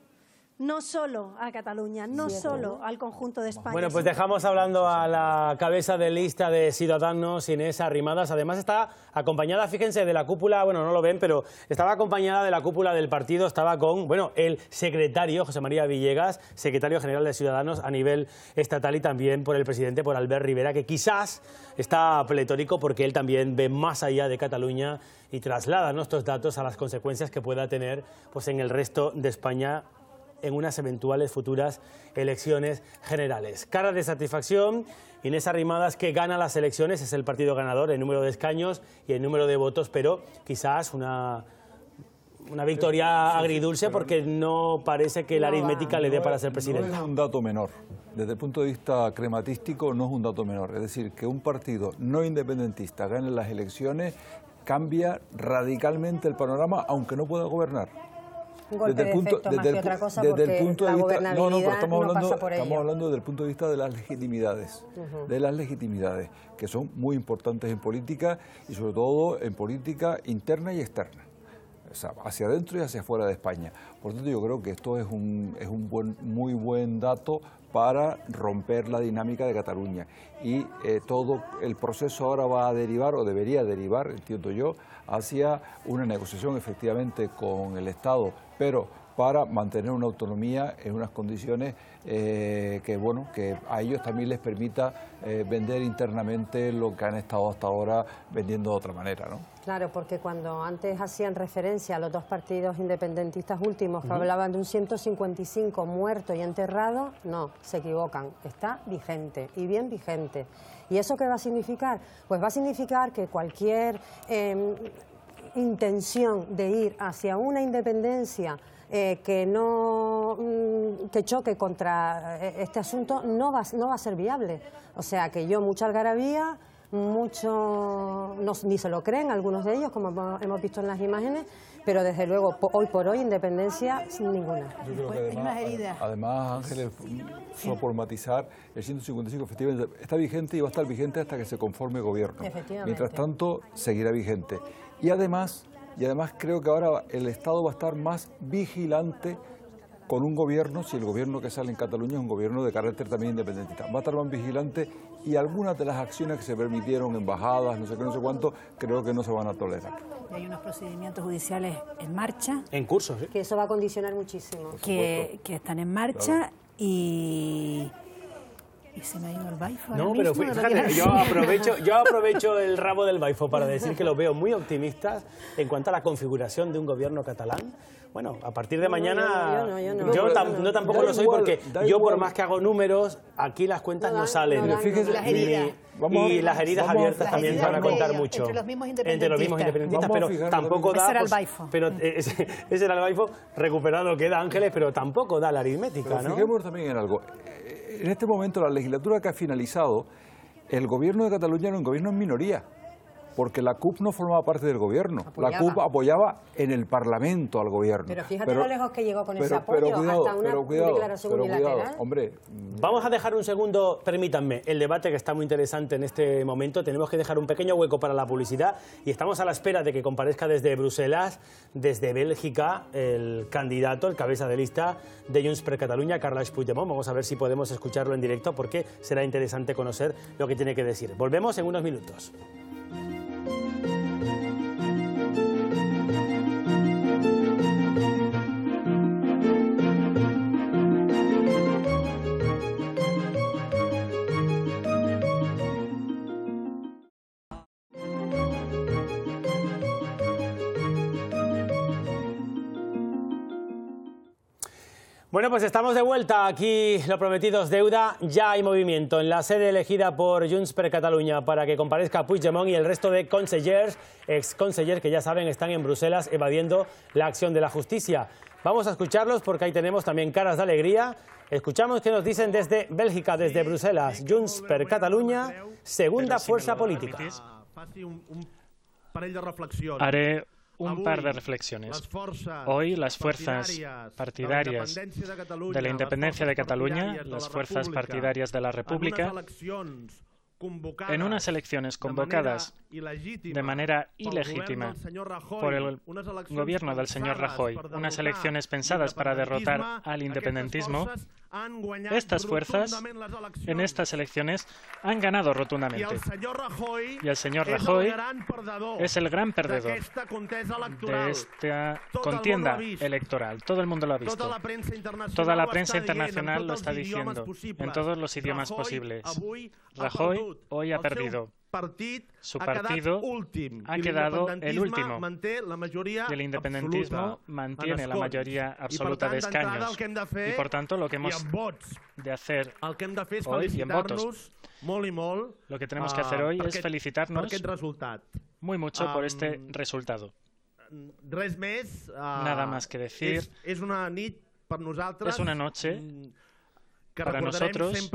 No solo a Cataluña, no solo al conjunto de España. Bueno, pues dejamos hablando a la cabeza de lista de Ciudadanos, Inés Arrimadas. Además está acompañada, fíjense, de la cúpula, bueno, no lo ven, pero estaba acompañada de la cúpula del partido, estaba con, bueno, el secretario, José María Villegas, secretario general de Ciudadanos a nivel estatal, y también por el presidente, por Albert Rivera, que quizás está pletórico porque él también ve más allá de Cataluña y traslada nuestros datos a las consecuencias que pueda tener pues, en el resto de España en unas eventuales futuras elecciones generales. Cara de satisfacción, Inés Arrimadas, que gana las elecciones, es el partido ganador en número de escaños y en número de votos, pero quizás una victoria agridulce porque no parece que la aritmética le dé para ser presidente. No es un dato menor. Desde el punto de vista crematístico no es un dato menor. Es decir, que un partido no independentista gane las elecciones cambia radicalmente el panorama, aunque no pueda gobernar. Un golpe de efecto más que otra cosa, porque la gobernabilidad no pasa por ello. Estamos hablando desde el punto de vista de las legitimidades, que son muy importantes en política y sobre todo en política interna y externa, o sea, hacia adentro y hacia afuera de España. Por tanto, yo creo que esto es muy buen dato para romper la dinámica de Cataluña. Y todo el proceso ahora va a derivar, o debería derivar, entiendo yo, hacia una negociación efectivamente con el Estado, pero para mantener una autonomía en unas condiciones que a ellos también les permita vender internamente lo que han estado hasta ahora vendiendo de otra manera, ¿no? Claro, porque cuando antes hacían referencia a los dos partidos independentistas últimos que hablaban de un 155 muerto y enterrado, no, se equivocan, está vigente y bien vigente. ¿Y eso qué va a significar? Pues va a significar que cualquier intención de ir hacia una independencia que choque contra este asunto no va a ser viable. O sea que mucha algarabía, ni se lo creen algunos de ellos, como hemos visto en las imágenes, pero desde luego hoy por hoy independencia sin ninguna. Yo creo que además Ángeles, solo por matizar, el 155 efectivamente está vigente y va a estar vigente hasta que se conforme gobierno. Mientras tanto seguirá vigente. Y además creo que ahora el Estado va a estar más vigilante con un gobierno, si el gobierno que sale en Cataluña es un gobierno de carácter también independentista. Va a estar más vigilante y algunas de las acciones que se permitieron, embajadas, no sé qué, no sé cuánto, creo que no se van a tolerar. Y hay unos procedimientos judiciales en marcha. En curso, sí. Que eso va a condicionar muchísimo. Que están en marcha, claro. Y se me ha ido el baifo. No, pero fíjate, yo aprovecho el rabo del baifo para decir que lo veo muy optimistas en cuanto a la configuración de un gobierno catalán. Bueno, a partir de mañana yo tampoco lo soy porque yo por más que hago números, aquí las cuentas no salen. y las heridas abiertas también van a contar mucho. Entre los mismos independentistas. Pero tampoco da... Ese era el Baifo recuperado queda, Ángeles, pero tampoco da la aritmética, ¿no? Fijémonos también en algo. En este momento, la legislatura que ha finalizado, el gobierno de Cataluña era un gobierno en minoría, porque la CUP no formaba parte del gobierno. La CUP apoyaba en el Parlamento al gobierno. Pero fíjate lo lejos que llegó con ese apoyo, hasta una declaración unilateral. Hombre. Vamos a dejar un segundo, permítanme, el debate que está muy interesante en este momento. Tenemos que dejar un pequeño hueco para la publicidad y estamos a la espera de que comparezca desde Bruselas, desde Bélgica, el candidato, el cabeza de lista de Junts per Catalunya, Carles Puigdemont. Vamos a ver si podemos escucharlo en directo porque será interesante conocer lo que tiene que decir. Volvemos en unos minutos. Bueno, pues estamos de vuelta. Aquí lo prometido es deuda. Ya hay movimiento en la sede elegida por Junts per Catalunya para que comparezca Puigdemont y el resto de consellers, ex-consellers que ya saben están en Bruselas evadiendo la acción de la justicia. Vamos a escucharlos porque ahí tenemos también caras de alegría. Escuchamos qué nos dicen desde Bélgica, desde Bruselas. Junts per Catalunya, segunda fuerza política. Haré un par de reflexiones. Hoy las fuerzas partidarias de la independencia de Cataluña, las fuerzas partidarias de la República, en unas elecciones convocadas de manera ilegítima por el gobierno del señor Rajoy, unas elecciones pensadas para derrotar al independentismo, estas fuerzas en estas elecciones han ganado rotundamente. Y el señor Rajoy es el gran perdedor de esta contienda electoral. Todo el mundo lo ha visto. Toda la prensa internacional lo está diciendo en todos los idiomas posibles. Rajoy hoy ha perdido. Su partido ha quedado el último y el independentismo mantiene la mayoría absoluta de escaños y por tanto lo que hemos de hacer hoy y en votos lo que tenemos que hacer hoy es felicitarnos muy mucho por este resultado. Nada más que decir, es una noche para nosotros,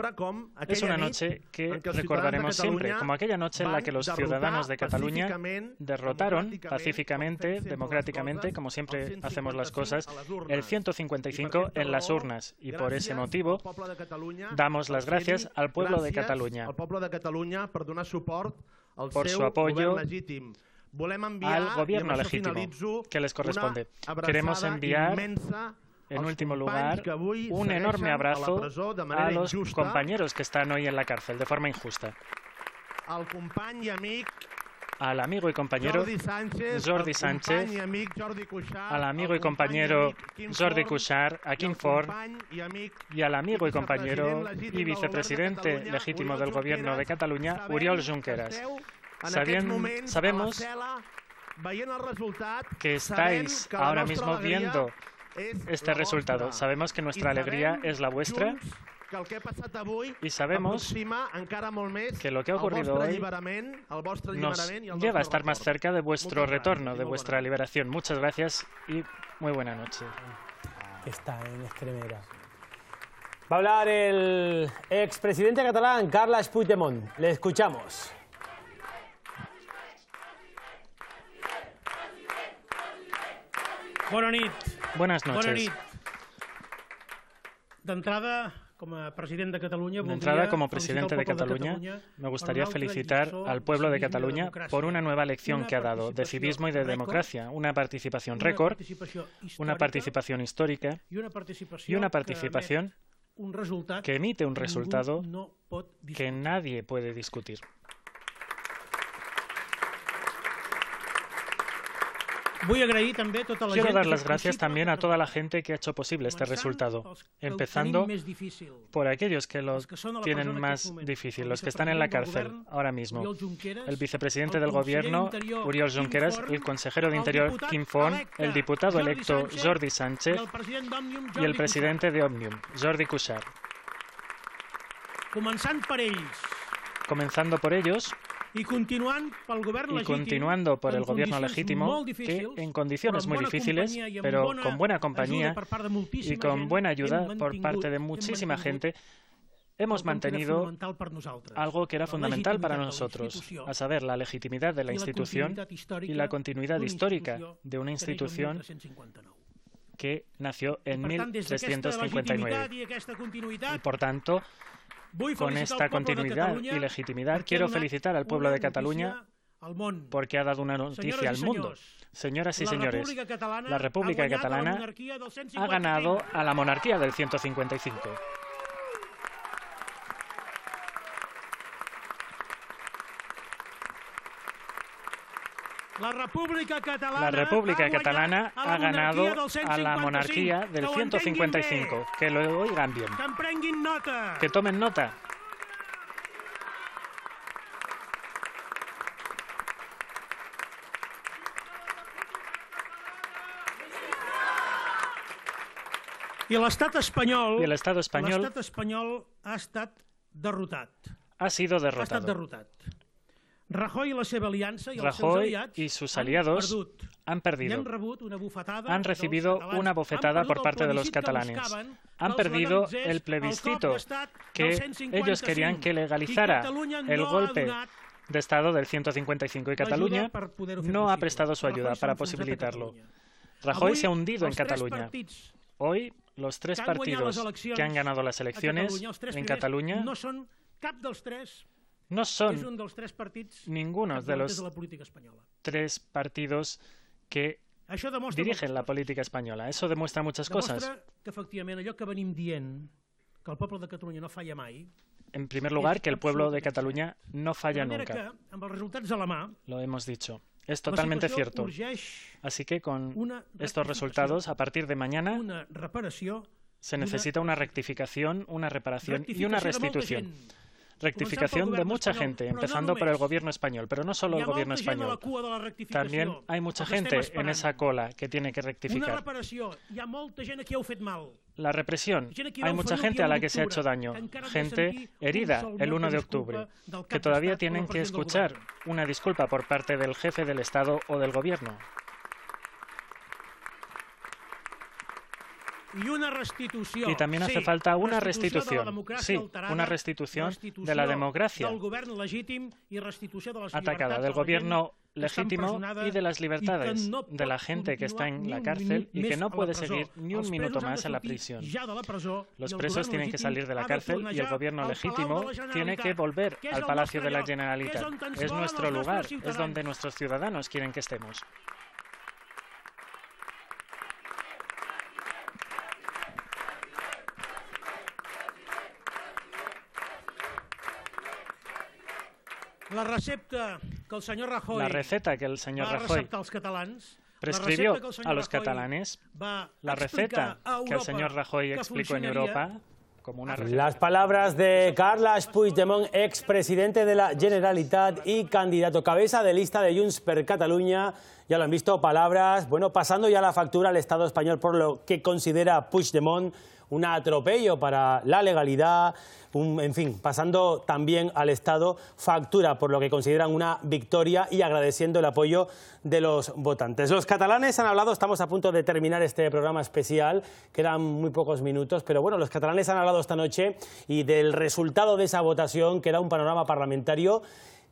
es una noche que recordaremos siempre, como aquella noche en la que los ciudadanos de Cataluña derrotaron pacíficamente, democráticamente, como siempre hacemos las cosas, el 155 en las urnas. Y por ese motivo damos las gracias al pueblo de Cataluña por su apoyo al gobierno legítimo que les corresponde. Queremos enviar en último lugar, un enorme abrazo a los compañeros que están hoy en la cárcel de forma injusta. Al amigo y compañero Jordi Sánchez, al amigo y compañero Jordi Cuixart, a Quim Forn y al amigo y compañero y vicepresidente legítimo del Gobierno de Cataluña, Oriol Junqueras. Sabemos que estáis ahora mismo viendo este resultado. Sabemos que nuestra alegría es la vuestra y sabemos que lo que ha ocurrido hoy nos lleva a estar más cerca de vuestro retorno, de vuestra liberación. Muchas gracias y muy buena noche. Está en Extremera. Va a hablar el expresidente catalán, Carles Puigdemont. Le escuchamos. Buenas noches. Bona nit. D'entrada, como presidente de Cataluña, me gustaría felicitar al pueblo de Cataluña por una nueva lección que ha dado de civismo y de democracia, una participación récord, una participación histórica y una participación que emite un resultado que nadie puede discutir. Quiero dar las gracias también a toda la gente que ha hecho posible este resultado, empezando por aquellos que lo tienen más difícil, los que están en la cárcel ahora mismo. El vicepresidente del Gobierno, Oriol Junqueras, el consejero de Interior, Quim Forn, el diputado electo, Jordi Sánchez, y el presidente de Òmnium, Jordi Cuixart. comenzando por ellos y continuando por el gobierno legítimo, que en condiciones muy difíciles, pero con buena compañía y con buena ayuda por parte de muchísima gente, hemos mantenido algo que era fundamental para nosotros, a saber, la legitimidad de la institución y la continuidad histórica de una institución que nació en 1359. Y, por tanto, con esta continuidad y legitimidad, quiero felicitar al pueblo de Cataluña porque ha dado una noticia al mundo. Señoras y señores, la República Catalana ha ganado a la monarquía del 155. La República Catalana ha ganado a la monarquía del 155. Que lo oigan bien. Que tomen nota. I l'estat espanyol ha sido derrotado. Rajoy y sus aliados han perdido. Han recibido una bofetada por parte de los catalanes. Han perdido el plebiscito que ellos querían que legalizara el golpe de Estado del 155 y Cataluña no ha prestado su ayuda para posibilitarlo. Rajoy se ha hundido en Cataluña. Hoy, los tres partidos que han ganado las elecciones en Cataluña no son ninguno de los tres partidos que dirigen la política española. Eso demuestra muchas cosas. En primer lugar, que el pueblo de Cataluña no falla nunca. Lo hemos dicho. Es totalmente cierto. Así que con estos resultados, a partir de mañana, se necesita una rectificación, una reparación y una restitución. Rectificación de mucha gente, empezando por el gobierno español, pero no solo el gobierno español. También hay mucha gente en esa cola que tiene que rectificar. La represión. Hay mucha gente a la que se ha hecho daño, gente herida el 1 de octubre, que todavía tienen que escuchar una disculpa por parte del jefe del Estado o del gobierno. Y también hace falta una restitución, sí, una restitución de la democracia atacada, del gobierno legítimo y de las libertades de la gente que está en la cárcel y que no puede seguir ni un minuto más en la prisión. Los presos tienen que salir de la cárcel y el gobierno legítimo tiene que volver al Palacio de la Generalitat. Es nuestro lugar, es donde nuestros ciudadanos quieren que estemos. La receta que el señor Rajoy prescribió a los catalanes, la receta que el señor Rajoy explicó en Europa como una receta. Las palabras de Carles Puigdemont, expresidente de la Generalitat y candidato cabeza de lista de Junts per Catalunya. Ya lo han visto, palabras, bueno, pasando ya la factura al Estado español por lo que considera Puigdemont un atropello para la legalidad, en fin, pasando también al Estado factura por lo que consideran una victoria y agradeciendo el apoyo de los votantes. Los catalanes han hablado, estamos a punto de terminar este programa especial, quedan muy pocos minutos, pero bueno, los catalanes han hablado esta noche y del resultado de esa votación, que era un panorama parlamentario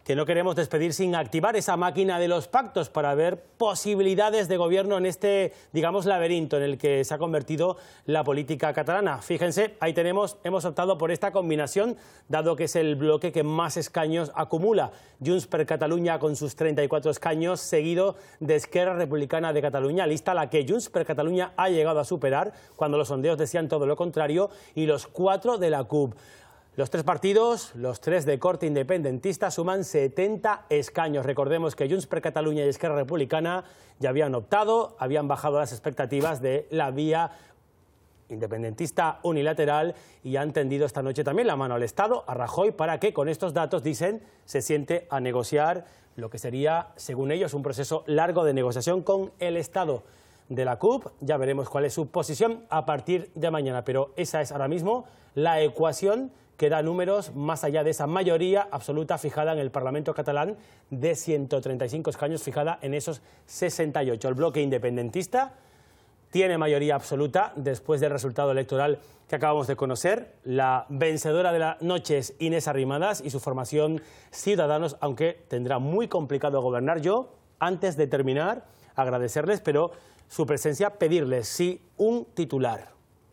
que no queremos despedir sin activar esa máquina de los pactos para ver posibilidades de gobierno en este, digamos, laberinto en el que se ha convertido la política catalana. Fíjense, ahí tenemos, hemos optado por esta combinación, dado que es el bloque que más escaños acumula. Junts per Catalunya con sus 34 escaños, seguido de Esquerra Republicana de Catalunya, lista a la que Junts per Catalunya ha llegado a superar cuando los sondeos decían todo lo contrario, y los 4 de la CUP. Los tres partidos, los tres de corte independentista, suman 70 escaños. Recordemos que Junts per Catalunya y Esquerra Republicana ya habían optado, habían bajado las expectativas de la vía independentista unilateral y han tendido esta noche también la mano al Estado, a Rajoy, para que con estos datos, dicen, se siente a negociar lo que sería, según ellos, un proceso largo de negociación con el Estado. de la CUP. Ya veremos cuál es su posición a partir de mañana, pero esa es ahora mismo la ecuación que da números más allá de esa mayoría absoluta fijada en el Parlamento catalán de 135 escaños, fijada en esos 68. El bloque independentista tiene mayoría absoluta después del resultado electoral que acabamos de conocer. La vencedora de la noche es Inés Arrimadas y su formación Ciudadanos, aunque tendrá muy complicado gobernar. Yo, antes de terminar, agradecerles, pero su presencia, pedirles sí un titular,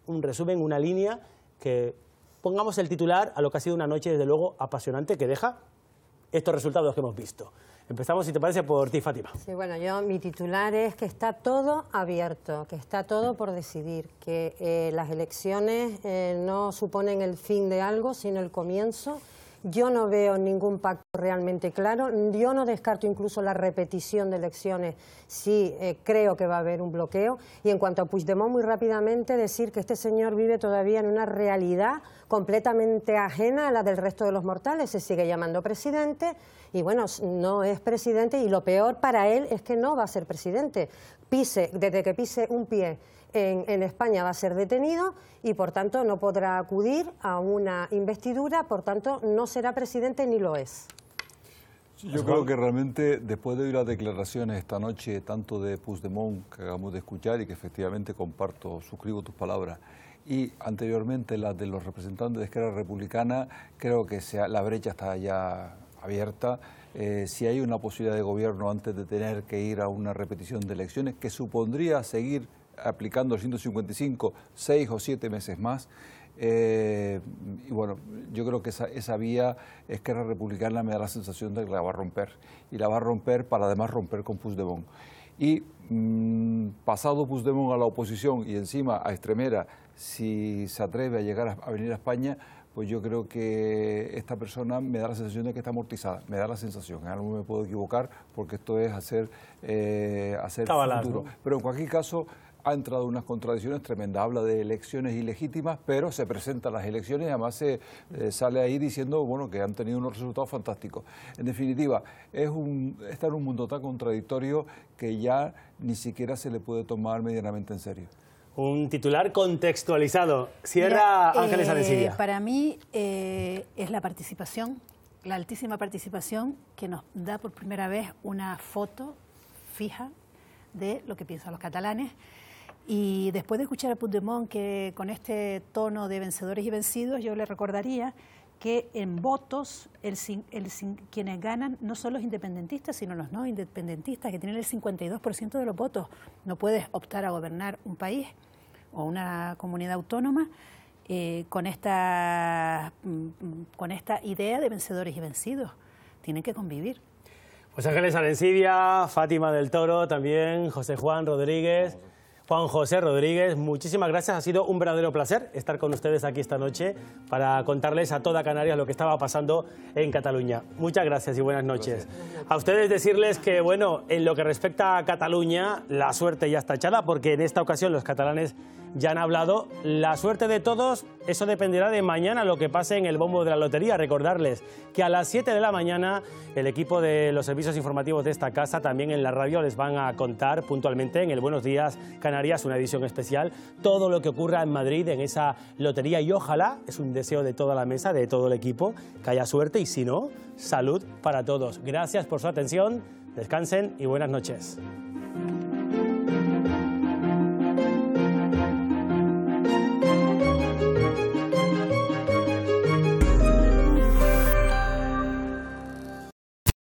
un resumen, una línea, que pongamos el titular a lo que ha sido una noche, desde luego, apasionante, que deja estos resultados que hemos visto. Empezamos, si te parece, por ti, Fátima. Sí, bueno, mi titular es que está todo abierto, que está todo por decidir, que las elecciones no suponen el fin de algo, sino el comienzo. Yo no veo ningún pacto realmente claro. Yo no descarto incluso la repetición de elecciones si creo que va a haber un bloqueo. Y en cuanto a Puigdemont, muy rápidamente decir que este señor vive todavía en una realidad completamente ajena a la del resto de los mortales. Se sigue llamando presidente y bueno, no es presidente, y lo peor para él es que no va a ser presidente. Desde que pise un pie en España va a ser detenido y por tanto no podrá acudir a una investidura, por tanto no será presidente ni lo es. Yo creo que realmente después de oír las declaraciones esta noche, tanto de Puigdemont que acabamos de escuchar y que efectivamente comparto, suscribo tus palabras, y anteriormente las de los representantes de Esquerra Republicana, creo que la brecha está ya abierta. Si hay una posibilidad de gobierno antes de tener que ir a una repetición de elecciones, que supondría seguir aplicando el 155 6 o 7 meses más, y bueno, yo creo que esa vía Esquerra Republicana me da la sensación de que la va a romper, y la va a romper para además romper con Puigdemont. Y pasado Puigdemont a la oposición y encima a Extremera, si se atreve a llegar a venir a España, pues yo creo que esta persona me da la sensación de que está amortizada, me da la sensación, ahora no me puedo equivocar porque esto es hacer futuro. ¿No? Pero en cualquier caso ha entrado en unas contradicciones tremendas, habla de elecciones ilegítimas, pero se presentan las elecciones y además sale ahí diciendo bueno, que han tenido unos resultados fantásticos. En definitiva, está en un mundo tan contradictorio que ya ni siquiera se le puede tomar medianamente en serio. Un titular contextualizado. Cierra Ángeles Arencibia. Para mí es la participación, la altísima participación que nos da por primera vez una foto fija de lo que piensan los catalanes. Y después de escuchar a Puigdemont, que con este tono de vencedores y vencidos, yo le recordaría que en votos quienes ganan no son los independentistas, sino los no independentistas, que tienen el 52% de los votos. No puedes optar a gobernar un país o una comunidad autónoma con esta idea de vencedores y vencidos. Tienen que convivir. Pues Ángeles Arencibia, Fátima del Toro, también José Juan Rodríguez. Juan José Rodríguez, muchísimas gracias. Ha sido un verdadero placer estar con ustedes aquí esta noche para contarles a toda Canarias lo que estaba pasando en Cataluña. Muchas gracias y buenas noches. A ustedes decirles que, bueno, en lo que respecta a Cataluña, la suerte ya está echada, porque en esta ocasión los catalanes ya han hablado. La suerte de todos, eso dependerá de mañana lo que pase en el bombo de la lotería. Recordarles que a las 7 de la mañana el equipo de los servicios informativos de esta casa, también en la radio, les van a contar puntualmente en el Buenos Días Canarias, una edición especial, todo lo que ocurra en Madrid en esa lotería, y ojalá, es un deseo de toda la mesa, de todo el equipo, que haya suerte, y si no, salud para todos. Gracias por su atención, descansen y buenas noches.